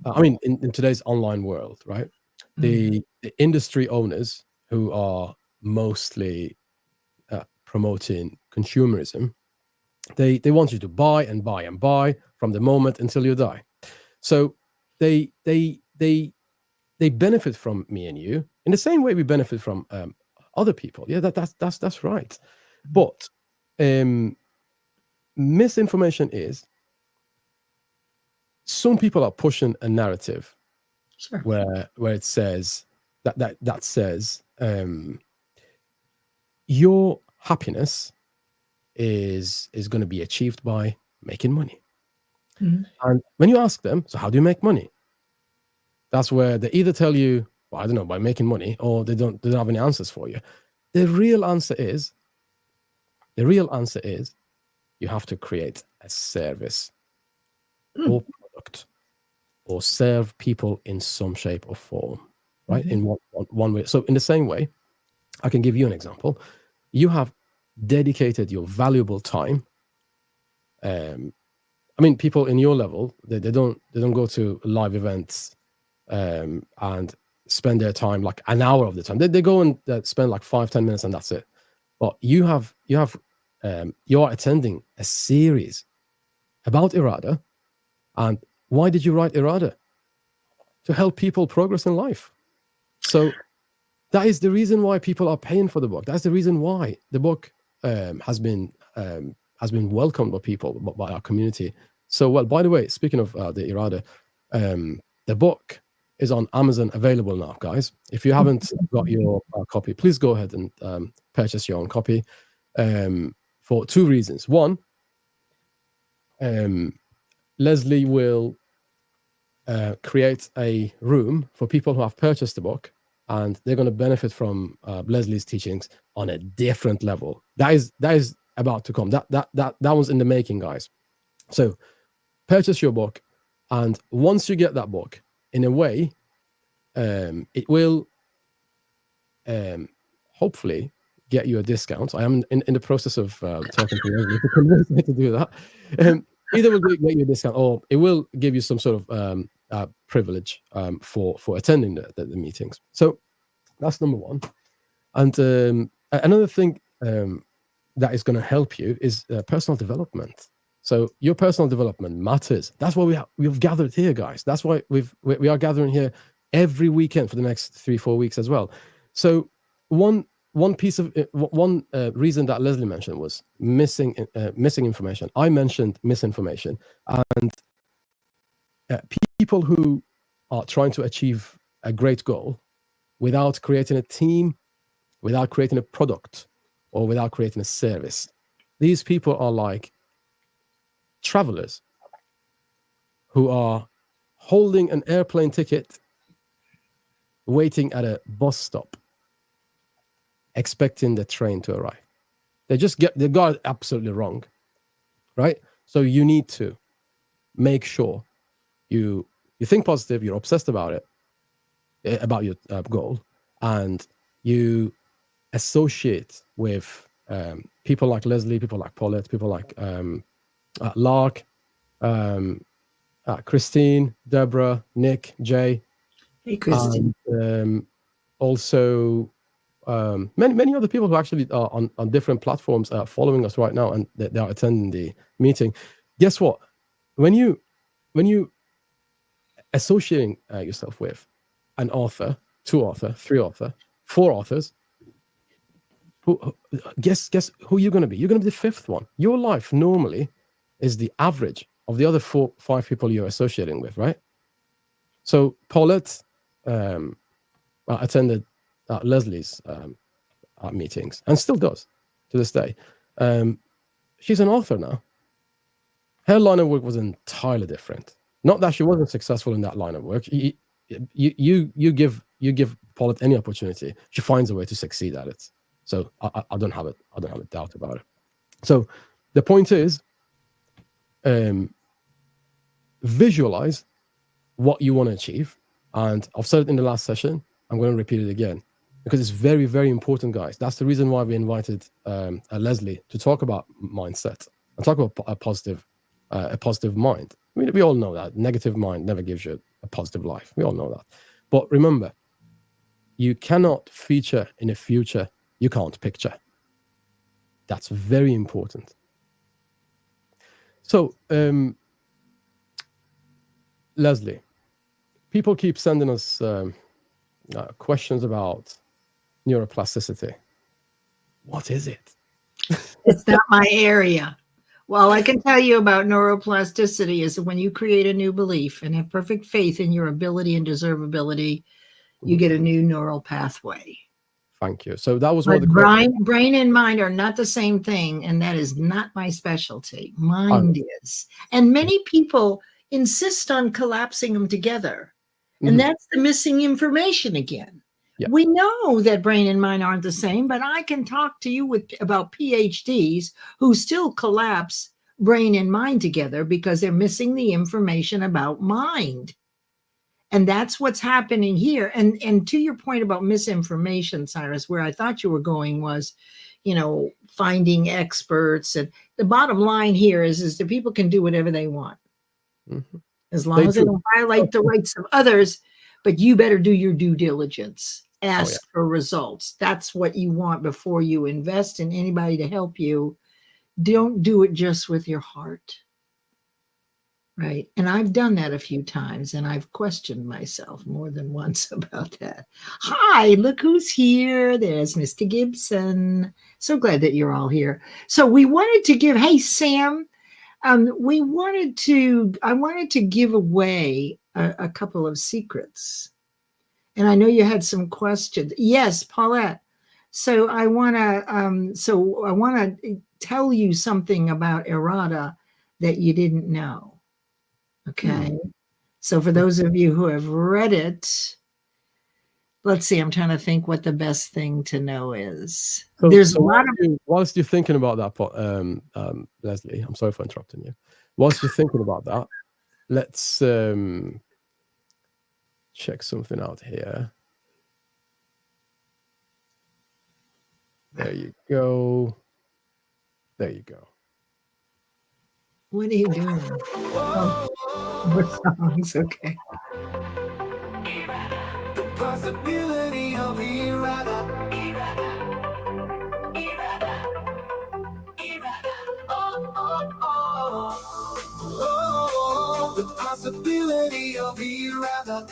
I mean, in today's online world, right? The industry owners who are mostly promoting consumerism, they want you to buy and buy and buy from the moment until you die. So they benefit from me and you in the same way we benefit from other people. Yeah, that's right. But misinformation is some people are pushing a narrative Sure. where it says that says your happiness is going to be achieved by making money. Mhm. And when you ask them, so how do you make money? That's where they either tell you, well, I don't know, by making money, or they don't have any answers for you. The real answer is you have to create a service or product or serve people in some shape or form, right? In one way. So in the same way, I can give you an example. You have dedicated your valuable time. I mean, people in your level, they don't go to live events and spend their time like an hour of the time. They go and spend like 5-10 minutes and that's it. But you are attending a series about eRada. And why did you write eRada? To help people progress in life. So that is the reason why people are paying for the book. That's the reason why the book has been welcomed by people, by our community. So, well, by the way, speaking of the eRada, the book is on Amazon available now, guys. If you haven't got your copy, please go ahead and purchase your own copy for two reasons. One, Leslie will create a room for people who have purchased the book, and they're going to benefit from Leslie's teachings on a different level. That is about to come. That was in the making, guys. So purchase your book, and once you get that book, in a way, it will hopefully get you a discount. I am in the process of talking to Leslie to convince me to do that. Either will get you a discount, or it will give you some sort of privilege for attending the meetings. So that's number one. And another thing that is going to help you is personal development. So your personal development matters. That's why we've gathered here, guys. That's why we are gathering here every weekend for the next 3-4 weeks as well. So one reason that Leslie mentioned was missing information. I mentioned misinformation, and people who are trying to achieve a great goal without creating a team, without creating a product, or without creating a service. These people are like travelers who are holding an airplane ticket, waiting at a bus stop, expecting the train to arrive. They got it absolutely wrong, right? So you need to make sure you think positive, you're obsessed about it, about your goal, and you associate with people like Leslie, people like Paulette, people like Lark, Christine, Deborah, Nick, Jay. Hey, Christine. And also many other people who actually are on different platforms following us right now, and they are attending the meeting. Guess what? When you associating yourself with an author, 2 author, 3 author, 4 authors. Guess who you're going to be? You're going to be the 5th one. Your life normally is the average of the other 4, 5 people you're associating with, right? So Paulette attended Leslie's meetings and still does to this day. She's an author now. Her line of work was entirely different. Not that she wasn't successful in that line of work. You give Paulette any opportunity, she finds a way to succeed at it. So I don't have a doubt about it. So the point is, visualize what you want to achieve. And I've said it in the last session. I'm going to repeat it again because it's very, very important, guys. That's the reason why we invited Leslie to talk about mindset and talk about a positive mind. I mean, we all know that negative mind never gives you a positive life. We all know that. But remember, you cannot feature in a future you can't picture. That's very important. So, Leslie, people keep sending us questions about neuroplasticity. What is it? It's not my area. Well, I can tell you about neuroplasticity is that when you create a new belief and have perfect faith in your ability and deservability, you get a new neural pathway. Thank you. So that was what the brain and mind are not the same thing, and that is not my specialty. Mind is. And many people insist on collapsing them together. And that's the missing information again. Yeah. We know that brain and mind aren't the same, but I can talk to you about PhDs who still collapse brain and mind together because they're missing the information about mind. And that's what's happening here. And to your point about misinformation, Cyrus, where I thought you were going was, finding experts. And the bottom line here is that people can do whatever they want. As long as they don't violate the rights of others, but you better do your due diligence. Ask for results. That's what you want before you invest in anybody to help you. Don't do it just with your heart. Right. And I've done that a few times, and I've questioned myself more than once about that. Hi, look who's here. There's Mr. Gibson. So glad that you're all here. So we wanted to give, hey, Sam, I wanted to give away a couple of secrets. And I know you had some questions. Yes, Paulette. So I want to tell you something about eRada that you didn't know. Okay. So for those of you who have read it, let's see, I'm trying to think what the best thing to know is. So, There's a lot of... Whilst you're thinking about that, Leslie, I'm sorry for interrupting you. Whilst you're thinking about that, let's check something out here. There you go. There you go. What are you doing? Oh, what songs? Okay. The possibility of eRada. Oh, the possibility of eRada.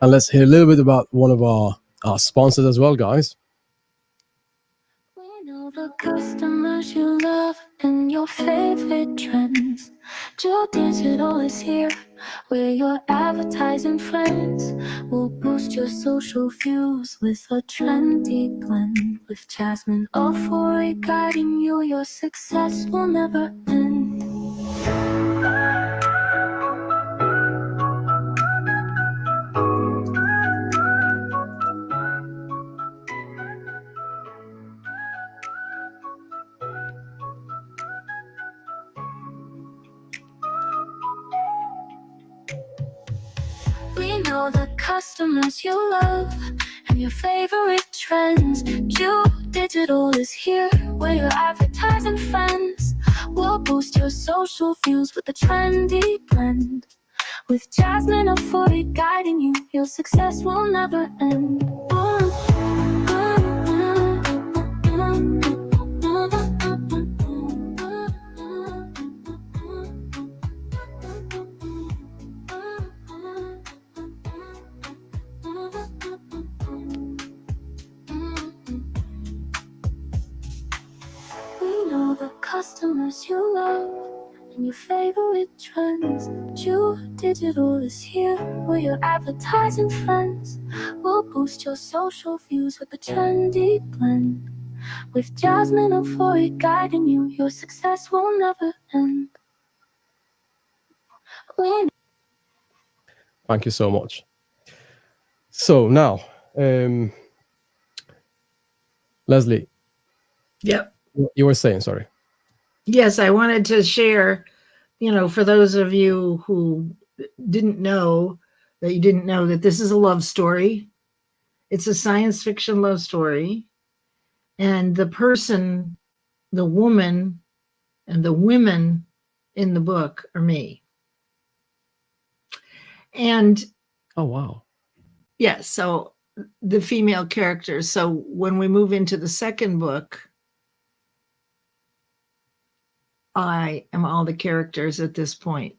And let's hear a little bit about one of our sponsors as well, guys. We know the customer customers you love and your favorite trends. Joe Digital is here, where your advertising friends will boost your social views with a trendy blend. With Jasmine Ofori guiding you, your success will never end. We know the customers you love and your favorite trends. Joe Digital is here, where your advertising friends will boost your social views with a trendy blend. With Jasmine Ofori guiding you, your success will never end. We know the customers you love and your favorite trends. Joe Digital is here, where your advertising friends will boost your social views with a trendy blend. With Jasmine Ofori guiding you, your success will never end. We Thank you so much. So now, Leslie, Yep. you were saying, sorry. Yes, I wanted to share, for those of you who didn't know that this is a love story. It's a science fiction love story. And the person, the woman, and the women in the book are me. And Oh, wow. yeah, so the female characters. So when we move into the second book, I am all the characters at this point.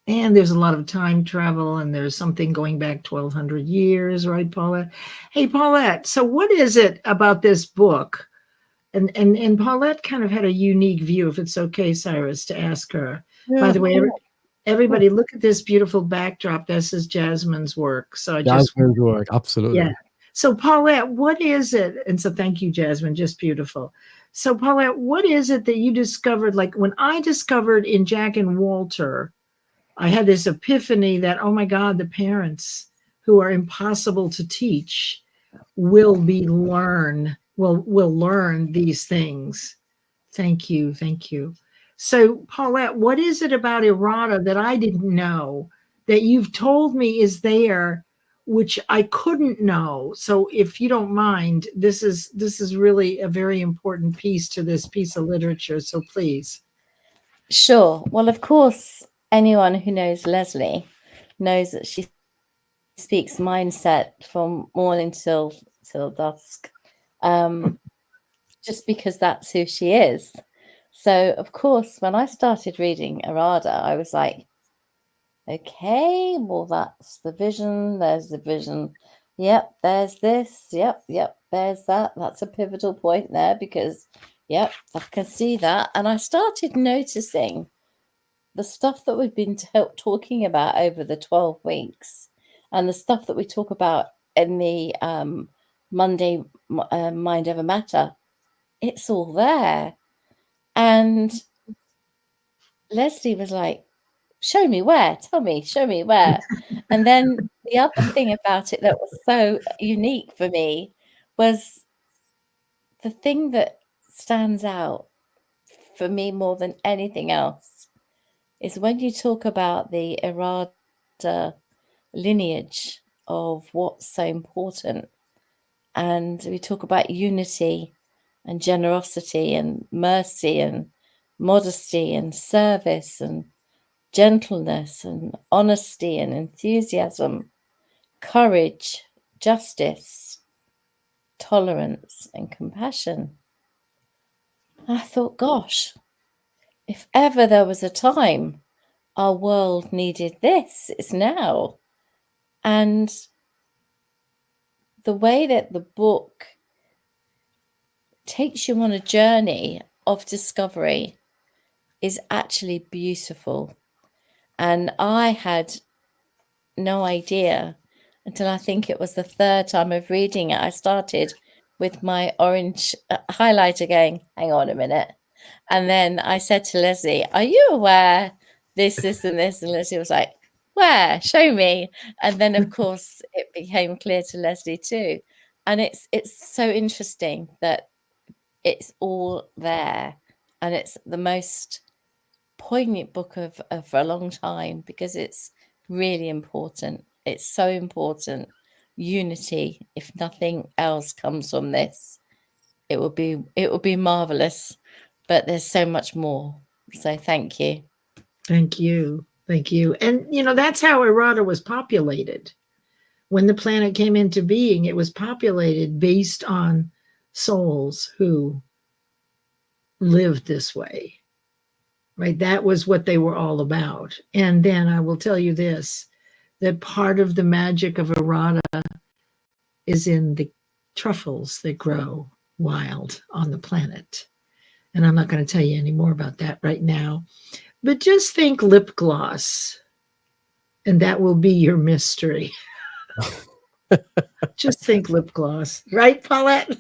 And there's a lot of time travel, and there's something going back 1,200 years, right, Paulette? Hey, Paulette, so what is it about this book? And Paulette kind of had a unique view, if it's okay, Cyrus, to ask her. Yeah. By the way, everybody, look at this beautiful backdrop. This is Jasmine's work. So I just... Jasmine's work, absolutely. Yeah. So Paulette, what is it? And so thank you, Jasmine, just beautiful. So Paulette, what is it that you discovered? Like when I discovered in Jack and Walter, I had this epiphany that, oh my God, the parents who are impossible to teach will learn these things. Thank you. Thank you. So Paulette, what is it about eRada that I didn't know that you've told me is there, which I couldn't know? So if you don't mind, this is really a very important piece to this piece of literature. So please. Sure. Well, of course, anyone who knows Leslie knows that she speaks mindset from morning till dusk, just because that's who she is. So, of course, when I started reading eRada, I was like, okay, well, that's the vision. There's the vision. Yep, there's this. Yep, there's that. That's a pivotal point there because, yep, I can see that. And I started noticing the stuff that we've been talking about over the 12 weeks and the stuff that we talk about in the Monday Mind Over Matter. It's all there. And Leslie was like, show me where, show me where. And then the other thing about it that was so unique for me was the thing that stands out for me more than anything else is when you talk about the eRada lineage of what's so important. And we talk about unity and generosity and mercy and modesty and service and gentleness and honesty and enthusiasm, courage, justice, tolerance, and compassion. I thought, gosh, if ever there was a time our world needed this, it's now. And the way that the book takes you on a journey of discovery is actually beautiful. And I had no idea until I think it was the third time of reading it. I started with my orange highlighter going, hang on a minute. And then I said to Leslie, are you aware this, and this? And Leslie was like, where? Show me. And then, of course, it became clear to Leslie too. And it's so interesting that it's all there. And it's the most poignant book of for a long time, because it's really important. It's so important. Unity, if nothing else comes from this, it will be marvelous. But there's so much more. So thank you. Thank you. Thank you. And, you know, that's how eRada was populated. When the planet came into being, it was populated based on souls who lived this way, right? That was what they were all about. And then I will tell you this, that part of the magic of eRada is in the truffles that grow wild on the planet. And I'm not going to tell you any more about that right now. But just think lip gloss, and that will be your mystery. Just think lip gloss, right, Paulette?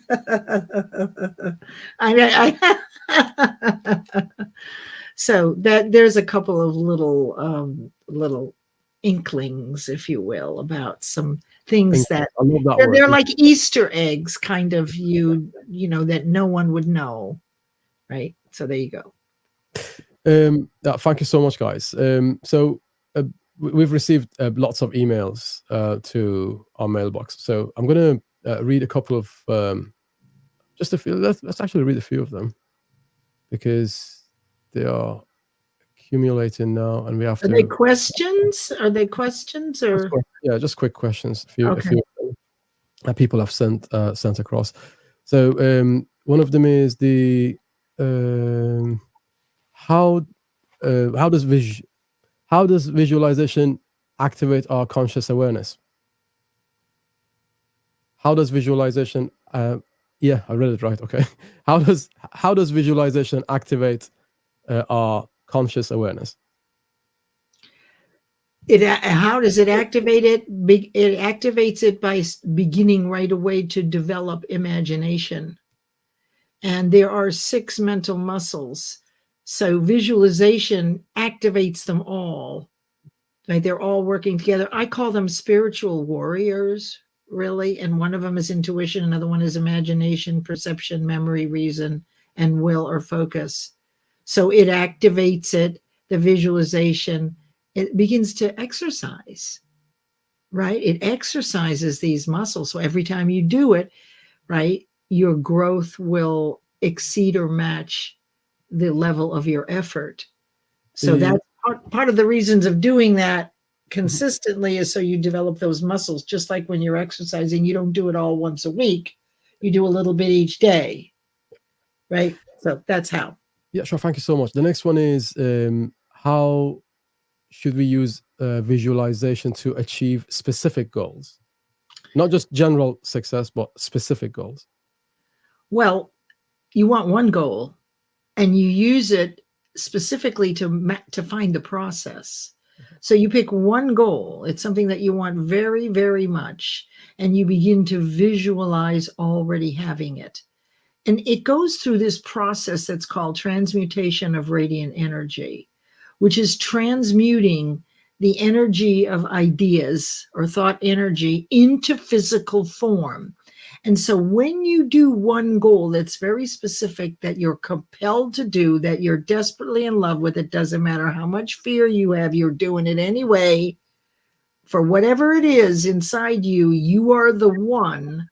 So that there's a couple of little inklings, if you will, about some things that I love that word. they're like Easter eggs, kind of, you know, that no one would know, right? So there you go. Thank you so much, guys. So we've received lots of emails to our mailbox. So I'm going to read a couple of just a few. Let's actually read a few of them, because they are accumulating now, and we have Are to. they questions? Are they questions or? Yeah, just quick questions. A few Okay. that people have sent across. So one of them is the how does visualization activate our conscious awareness? How does visualization? Yeah, I read it right. Okay. How does visualization activate our conscious awareness? How does it activate it? It activates it by beginning right away to develop imagination. And there are 6 mental muscles. So visualization activates them all. Right? They're all working together. I call them spiritual warriors, really. And one of them is intuition. Another one is imagination, perception, memory, reason, and will or focus. So it activates it, the visualization. It begins to exercise, right? It exercises these muscles. So every time you do it, right, your growth will exceed or match the level of your effort. So that's part of the reasons of doing that consistently is so you develop those muscles. Just like when you're exercising, you don't do it all once a week. You do a little bit each day, right? So that's how. Yeah, sure. Thank you so much. The next one is how should we use visualization to achieve specific goals? Not just general success, but specific goals. Well, you want one goal and you use it specifically to find the process. So you pick one goal. It's something that you want very, very much, and you begin to visualize already having it. And it goes through this process that's called transmutation of radiant energy, which is transmuting the energy of ideas or thought energy into physical form. And so when you do one goal that's very specific, that you're compelled to do, that you're desperately in love with, it doesn't matter how much fear you have, you're doing it anyway. For whatever it is inside you, you are the one.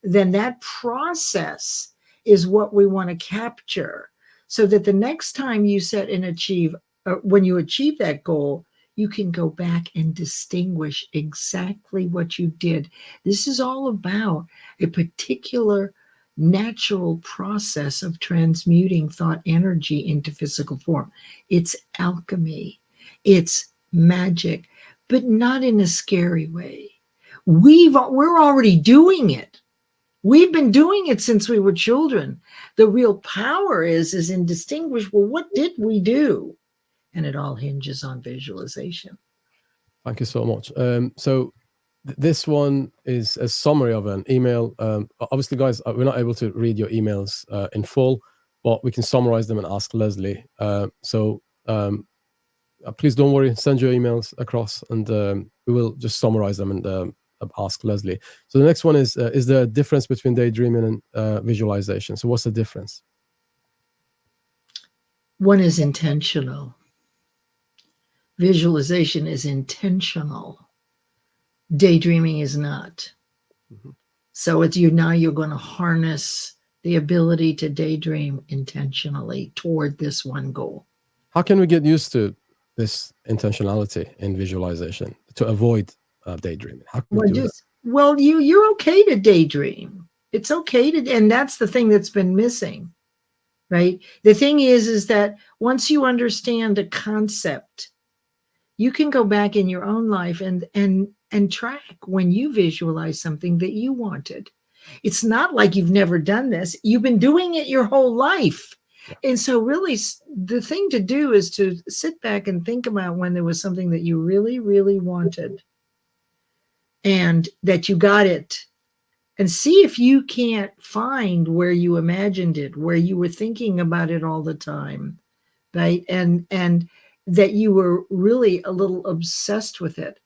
Then that process is what we want to capture, so that the next time you set and achieve, when you achieve that goal, you can go back and distinguish exactly what you did. This is all about a particular natural process of transmuting thought energy into physical form. It's alchemy, it's magic, but not in a scary way. We're already doing it. We've been doing it since we were children. The real power is in distinguish, well, what did we do? And it all hinges on visualization. Thank you so much. So this one is a summary of an email. Obviously, guys, we're not able to read your emails in full, but we can summarize them and ask Leslie. Please don't worry, send your emails across, and we will just summarize them and ask Leslie. So the next one is there a difference between daydreaming and visualization? So what's the difference? One is intentional. Visualization is intentional. Daydreaming is not. Mm-hmm. So it's you're going to harness the ability to daydream intentionally toward this one goal. How can we get used to this intentionality in visualization to avoid daydreaming? How can we do that? Well, you're okay to daydream. It's okay to, and that's the thing that's been missing, right? The thing is that once you understand a concept, you can go back in your own life and track when you visualize something that you wanted. It's not like you've never done this. You've been doing it your whole life. Yeah. And so really the thing to do is to sit back and think about when there was something that you really, really wanted and that you got it, and see if you can't find where you imagined it, where you were thinking about it all the time, right? And that you were really a little obsessed with it.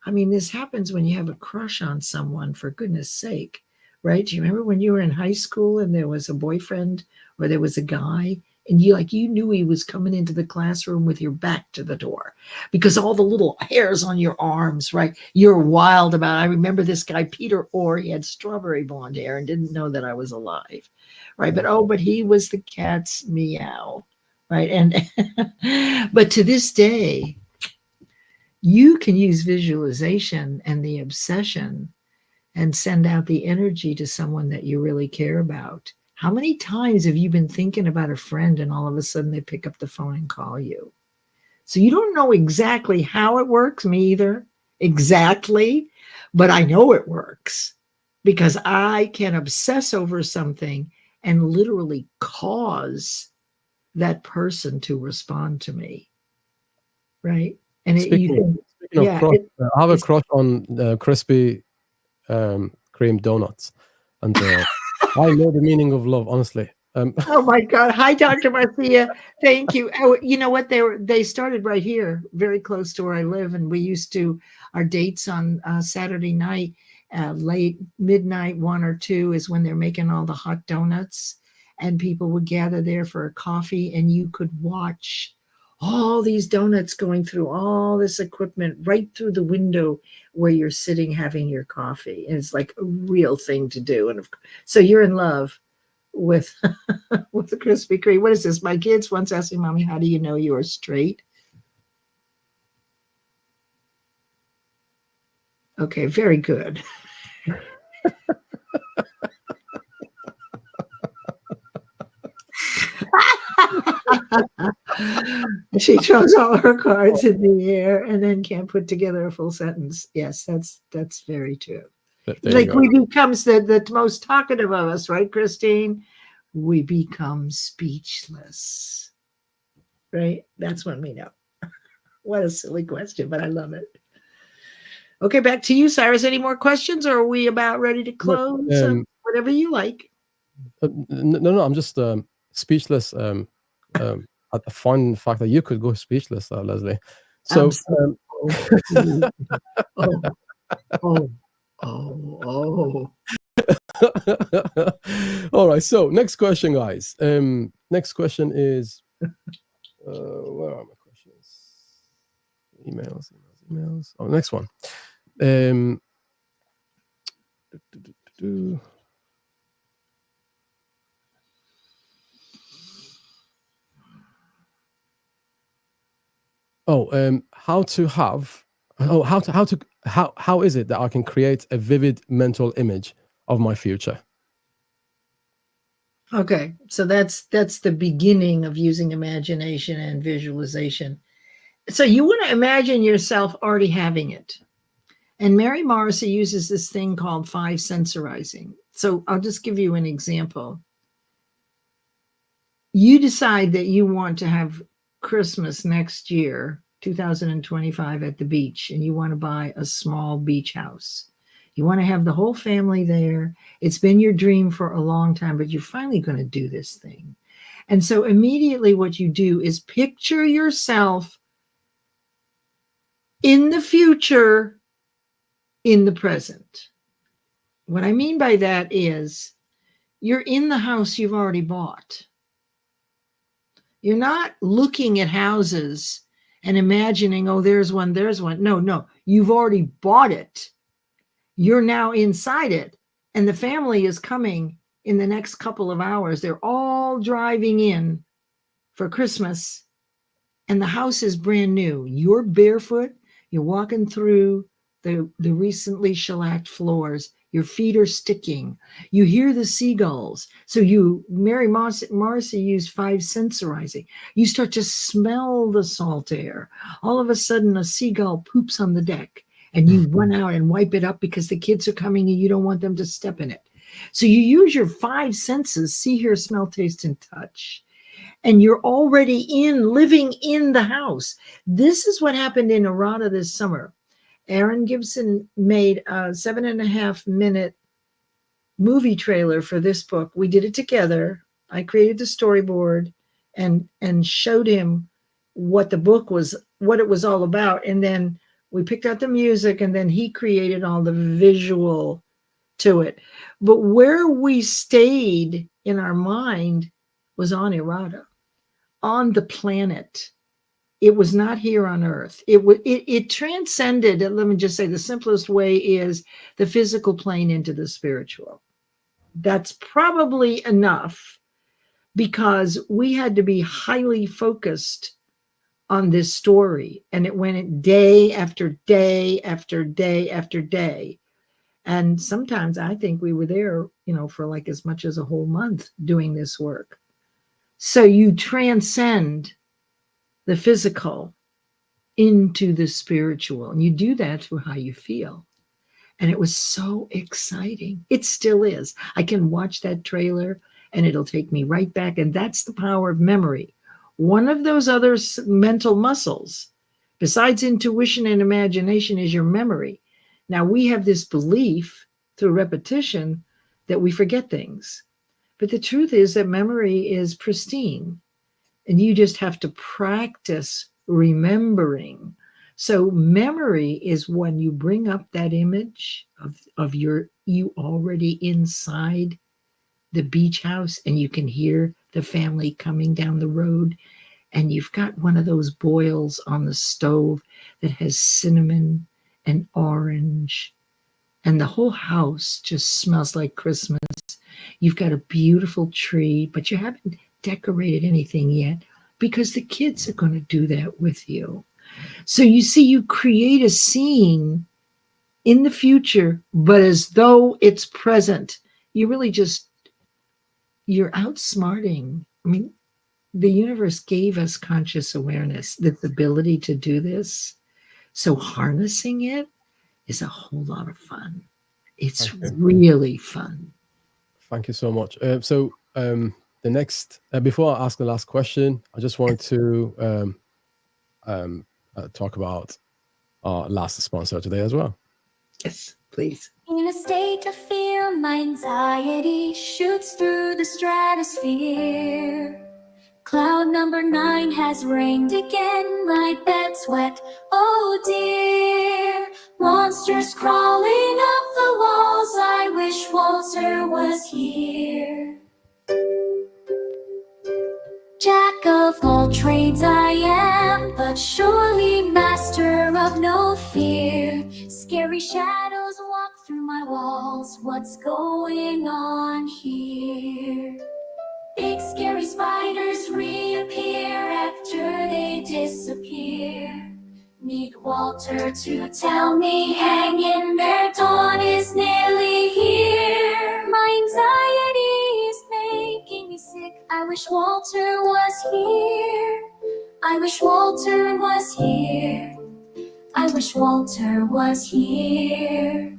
I mean, this happens when you have a crush on someone, for goodness sake, right? Do you remember when you were in high school and there was a boyfriend or there was a guy and you knew he was coming into the classroom with your back to the door because all the little hairs on your arms, right? You're wild about it. I remember this guy, Peter Orr, he had strawberry blonde hair and didn't know that I was alive, right? But he was the cat's meow. Right. And but to this day, you can use visualization and the obsession and send out the energy to someone that you really care about. How many times have you been thinking about a friend and all of a sudden they pick up the phone and call you? So you don't know exactly how it works, me either, exactly, but I know it works because I can obsess over something and literally cause that person to respond to me, right? And speaking of crush, I have a crush on crispy cream donuts, and I know the meaning of love, honestly. Oh my God! Hi, Dr. Marcia. Thank you. Oh, you know what? They started right here, very close to where I live, and we used to our dates on Saturday night, late midnight, 1 or 2 is when they're making all the hot donuts. And people would gather there for a coffee, and you could watch all these donuts going through all this equipment right through the window where you're sitting having your coffee. And it's like a real thing to do. And so you're in love with with the Krispy Kreme. What is this? My kids once asked me, Mommy, how do you know you're straight? Okay, very good. She throws all her cards in the air and then can't put together a full sentence. Yes, that's very true. Like we becomes the most talkative of us, right, Christine? We become speechless, right? That's when we know. What a silly question, but I love it. Okay, back to you, Cyrus. Any more questions, or are we about ready to close? Whatever you like. No, I'm just speechless. I find the fact that you could go speechless, Leslie. So, all right. So, next question, guys. Next question is, where are my questions? Emails. Oh, next one. How is it that I can create a vivid mental image of my future? Okay, so that's the beginning of using imagination and visualization. So you want to imagine yourself already having it. And Mary Morrissey uses this thing called 5 sensorizing. So I'll just give you an example. You decide that you want to have Christmas next year, 2025, at the beach, and you want to buy a small beach house. You want to have the whole family there. It's been your dream for a long time, but you're finally going to do this thing. And so immediately what you do is picture yourself in the future, in the present. What I mean by that is you're in the house you've already bought. You're not looking at houses and imagining, oh, there's one, there's one. No, you've already bought it. You're now inside it. And the family is coming in the next couple of hours. They're all driving in for Christmas. And the house is brand new. You're barefoot. You're walking through the recently shellacked floors. Your feet are sticking. You hear the seagulls. So Mary Morrissey used 5 sensorizing. You start to smell the salt air. All of a sudden, a seagull poops on the deck, and you run out and wipe it up because the kids are coming and you don't want them to step in it. So you use your 5 senses, see, hear, smell, taste, and touch. And you're already living in the house. This is what happened in eRada this summer. Aaron Gibson made a 7.5-minute movie trailer for this book. We did it together. I created the storyboard and showed him what the book was, what it was all about. And then we picked out the music, and then he created all the visual to it. But where we stayed in our mind was on eRada, on the planet. It was not here on Earth. It transcended. Let me just say, the simplest way is the physical plane into the spiritual. That's probably enough, because we had to be highly focused on this story, and it went day after day after day after day. And sometimes I think we were there, for like as much as a whole month doing this work. So you transcend the physical into the spiritual, and you do that through how you feel. And it was so exciting. It still is. I can watch that trailer and it'll take me right back. And that's the power of memory. One of those other mental muscles, besides intuition and imagination, is your memory. Now, we have this belief through repetition that we forget things. But the truth is that memory is pristine, and you just have to practice remembering. So memory is when you bring up that image of you already inside the beach house, and you can hear the family coming down the road, and you've got one of those boils on the stove that has cinnamon and orange, and the whole house just smells like Christmas. You've got a beautiful tree, but you haven't decorated anything yet, because the kids are going to do that with you. So you see, you create a scene in the future, but as though it's present. You really you're outsmarting. I mean, the universe gave us conscious awareness, this ability to do this. So harnessing it is a whole lot of fun. It's really fun. Thank you so much. The next, before I ask the last question, I just wanted to talk about our last sponsor today as well. Yes, please. In a state of fear, my anxiety shoots through the stratosphere. Cloud number 9 has rained again, my bed's wet, oh dear. Monsters crawling up the walls, I wish Walter was here. Jack of all trades I am, but surely master of no fear. Scary shadows walk through my walls, what's going on here? Big scary spiders reappear after they disappear. Need Walter to tell me, hang in there, dawn is nearly here. My anxiety is making me sick, I wish Walter was here. I wish Walter was here. I wish Walter was here.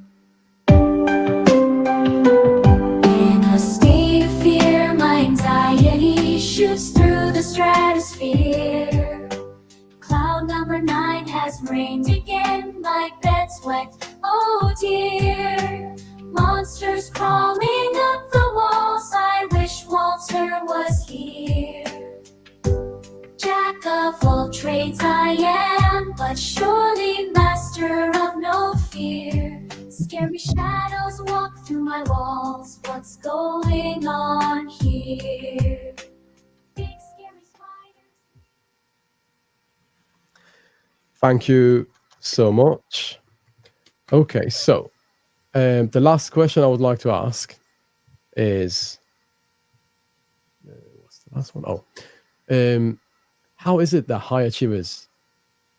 rained again like bed sweat. Oh dear, monsters crawling up the walls. I wish Walter was here. Jack of all trades I am, but surely master of no fear. Scary shadows walk through my walls. What's going on here? Big scary spiders. Thank you so much. Okay, so the last question I would like to ask is, what's the last one? Oh, how is it that high achievers,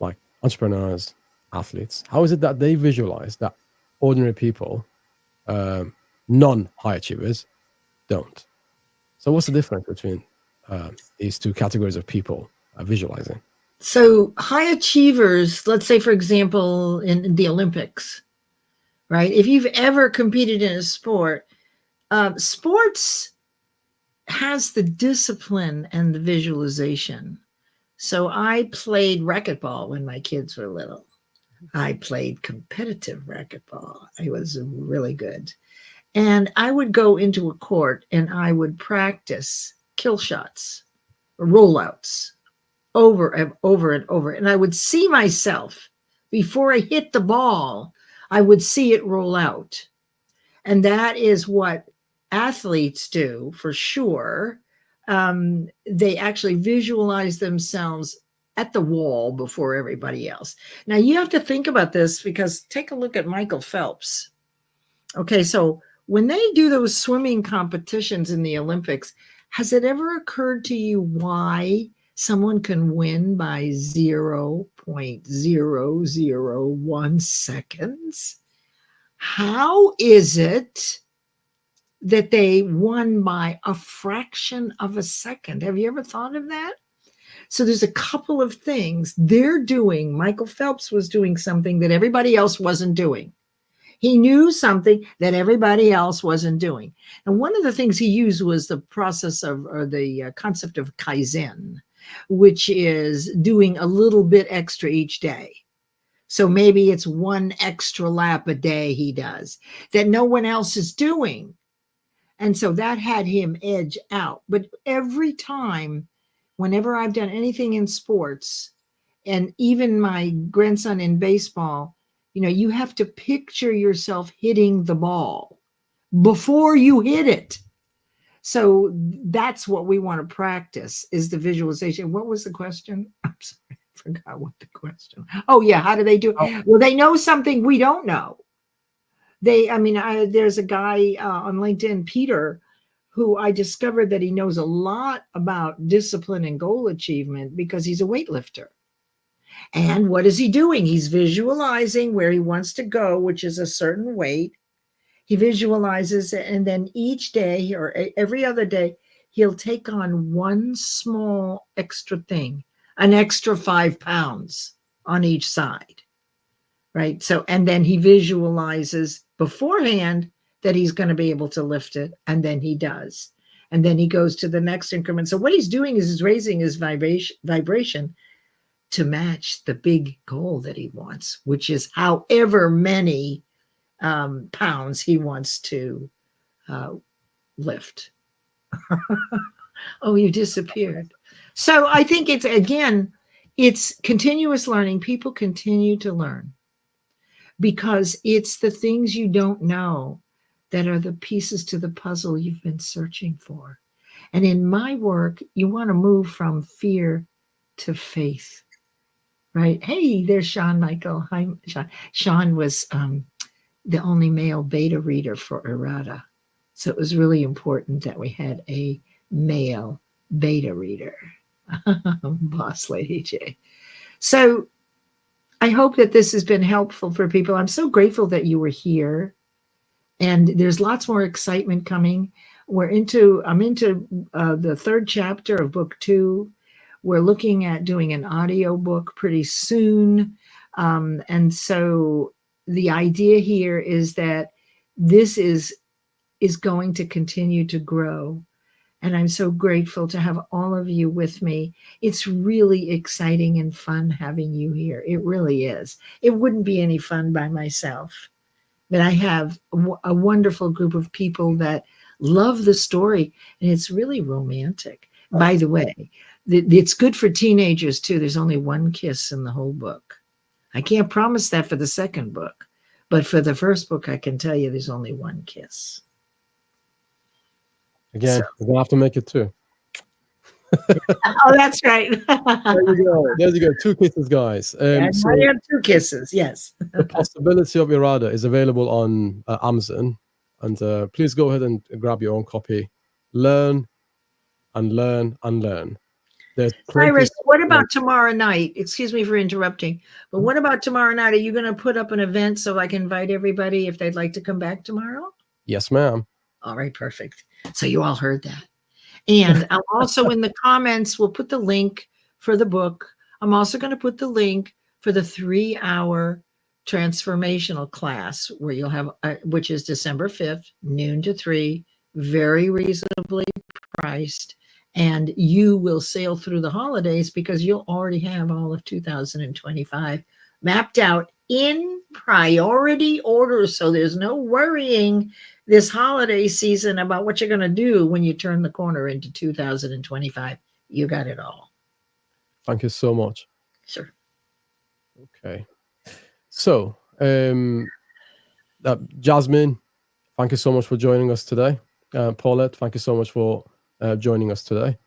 like entrepreneurs, athletes, how is it that they visualize that ordinary people, non-high achievers, don't? So what's the difference between these two categories of people visualizing? So high achievers, let's say, for example, in the Olympics, right? If you've ever competed in a sport, sports has the discipline and the visualization. So I played racquetball when my kids were little. I played competitive racquetball. I was really good. And I would go into a court and I would practice kill shots, rollouts, over and over and over. And I would see myself before I hit the ball, I would see it roll out. And that is what athletes do for sure. They actually visualize themselves at the wall before everybody else. Now you have to think about this, because take a look at Michael Phelps. Okay, so when they do those swimming competitions in the Olympics, has it ever occurred to you why someone can win by 0.001 seconds? How is it that they won by a fraction of a second? Have you ever thought of that? So there's a couple of things they're doing. Michael Phelps was doing something that everybody else wasn't doing. He knew something that everybody else wasn't doing. And one of the things he used was the process of, or the concept of Kaizen, which is doing a little bit extra each day. So maybe it's one extra lap a day he does that no one else is doing. And so that had him edge out. But every time, whenever I've done anything in sports, and even my grandson in baseball, you know, you have to picture yourself hitting the ball before you hit it. So that's what we want to practice, is the visualization. What was the question? I'm sorry, I forgot what the question. Oh yeah, how do they do it? Well, they know something we don't know. There's a guy on LinkedIn, Peter, who I discovered that he knows a lot about discipline and goal achievement because he's a weightlifter. And what is he doing? He's visualizing where he wants to go, which is a certain weight. He visualizes it, and then each day or every other day, he'll take on one small extra thing, an extra 5 pounds on each side, right? So, and then he visualizes beforehand that he's going to be able to lift it, and then he does. And then he goes to the next increment. So what he's doing is he's raising his vibration to match the big goal that he wants, which is however many pounds he wants to lift. Oh, you disappeared. So I think it's continuous learning. People continue to learn because it's the things you don't know that are the pieces to the puzzle you've been searching for. And in my work, you want to move from fear to faith. Right. Hey, there's Sean Michael. Hi, Sean. Sean was the only male beta reader for eRada. So it was really important that we had a male beta reader. Boss Lady J. So I hope that this has been helpful for people. I'm so grateful that you were here. And there's lots more excitement coming. I'm into the 3rd chapter of book 2. We're looking at doing an audio book pretty soon. And so the idea here is that this is going to continue to grow. And I'm so grateful to have all of you with me. It's really exciting and fun having you here. It really is. It wouldn't be any fun by myself. But I have a wonderful group of people that love the story, and it's really romantic. By the way, it's good for teenagers too. There's only one kiss in the whole book. I can't promise that for the second book, but for the first book, I can tell you there's only one kiss. Again, So- we're gonna have to make it 2. Oh, that's right. There you go. There you go. 2 kisses, guys. So I have 2 kisses. Yes. the possibility of eRada is available on Amazon, and please go ahead and grab your own copy. Learn and learn and learn. There's plenty. Iris, what about tomorrow night? Excuse me for interrupting, but what about tomorrow night? Are you going to put up an event so I can invite everybody if they'd like to come back tomorrow? Yes, ma'am. All right, perfect. So you all heard that. And I'll also in the comments, we'll put the link for the book. I'm also going to put the link for the 3-hour transformational class where you'll have, which is December 5th, noon to 3, very reasonably priced. And you will sail through the holidays because you'll already have all of 2025 mapped out in priority order. So there's no worrying this holiday season about what you're going to do when you turn the corner into 2025. You got it all. Thank you so much. Sure. Okay. So, Jasmine, thank you so much for joining us today. Paulette, thank you so much for joining us today.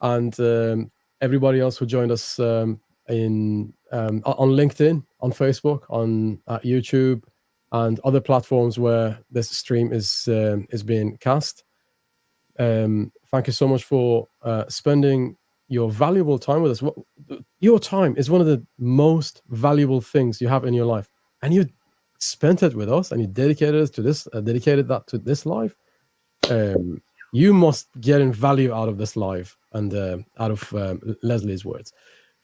And everybody else who joined us on LinkedIn, on Facebook, on YouTube, and other platforms where this stream is being cast. Thank you so much for spending your valuable time with us. Your time is one of the most valuable things you have in your life, and you spent it with us, and you dedicated that to this life. You must get in value out of this live and out of Leslie's words.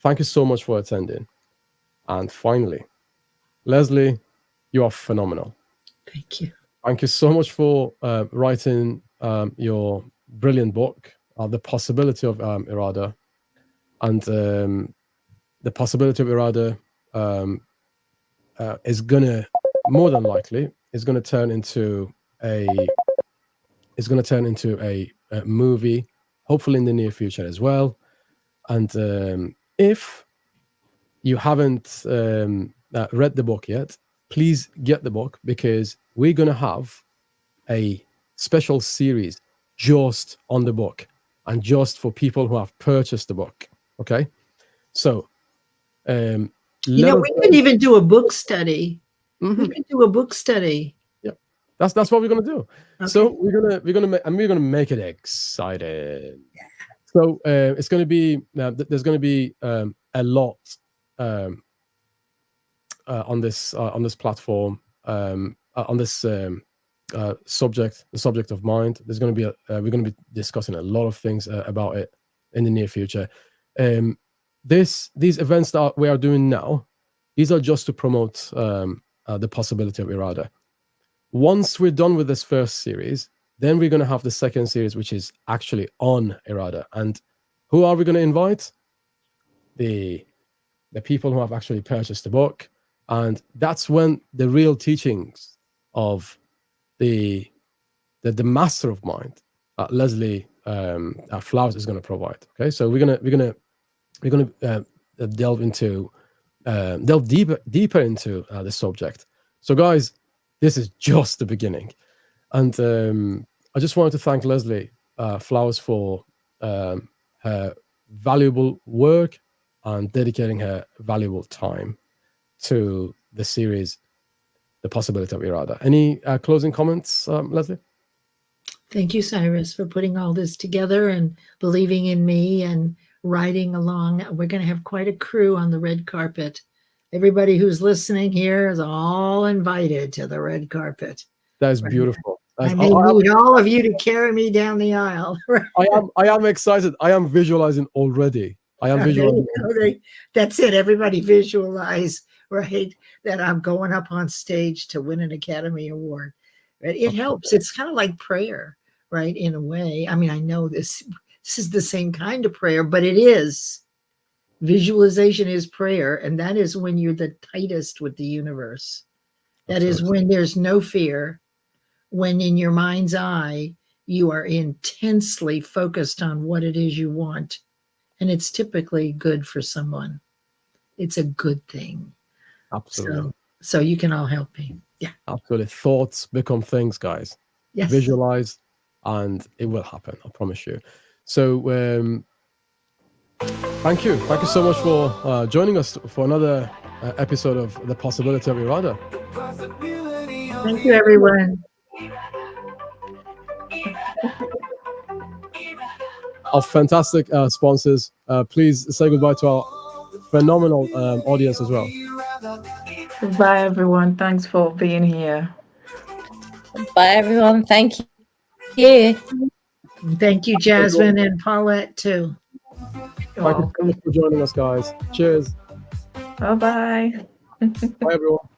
Thank you so much for attending. And finally, Leslie, you are phenomenal. Thank you. Thank you so much for writing your brilliant book, The Possibility of eRada. And the possibility of eRada is gonna, more than likely, is gonna turn into a movie, hopefully in the near future as well. And if you haven't read the book yet, please get the book, because we're going to have a special series just on the book and just for people who have purchased the book. Okay, so we could even do a book study. Mm-hmm. We could do a book study. Yeah, that's what we're gonna do. Okay. So we're gonna make it exciting. Yeah. So it's gonna be there's gonna be a lot on this platform on this subject, the subject of mind. There's going to be we're going to be discussing a lot of things about it in the near future. These events that we are doing now, these are just to promote the possibility of eRada. Once we're done with this first series, then we're going to have the second series, which is actually on eRada. And who are we going to invite? The people who have actually purchased the book. And that's when the real teachings of the master of mind, Leslie Flowers, is going to provide. Okay, so we're gonna delve deeper into the subject. So, guys, this is just the beginning, and I just wanted to thank Leslie Flowers for her valuable work and dedicating her valuable time to the series, The Possibility of eRada. Any closing comments, Leslie? Thank you, Cyrus, for putting all this together and believing in me and riding along. We're going to have quite a crew on the red carpet. Everybody who's listening here is all invited to the red carpet. That is beautiful. I may need all of you to carry me down the aisle. I am excited. I am visualizing already. I am visualizing. That's it. Everybody visualize, right? That I'm going up on stage to win an Academy Award. It helps. It's kind of like prayer, right? In a way. I mean, I know this is the same kind of prayer, but it is. Visualization is prayer, and that is when you're the tightest with the universe. That is when there's no fear, when in your mind's eye, you are intensely focused on what it is you want. And it's typically good for someone. It's a good thing. Absolutely. So you can all help me. Yeah. Absolutely. Thoughts become things, guys. Yes. Visualize, and it will happen. I promise you. So thank you so much for joining us for another episode of The Possibility of eRada. Thank you, everyone. Our fantastic sponsors. Please say goodbye to our phenomenal audience as well. Goodbye, everyone. Thanks for being here. Bye, everyone. Thank you. Thank you, Jasmine and Paulette, too. You're Thank you so much for joining us, guys. Cheers. welcome. Bye-bye. Bye, everyone.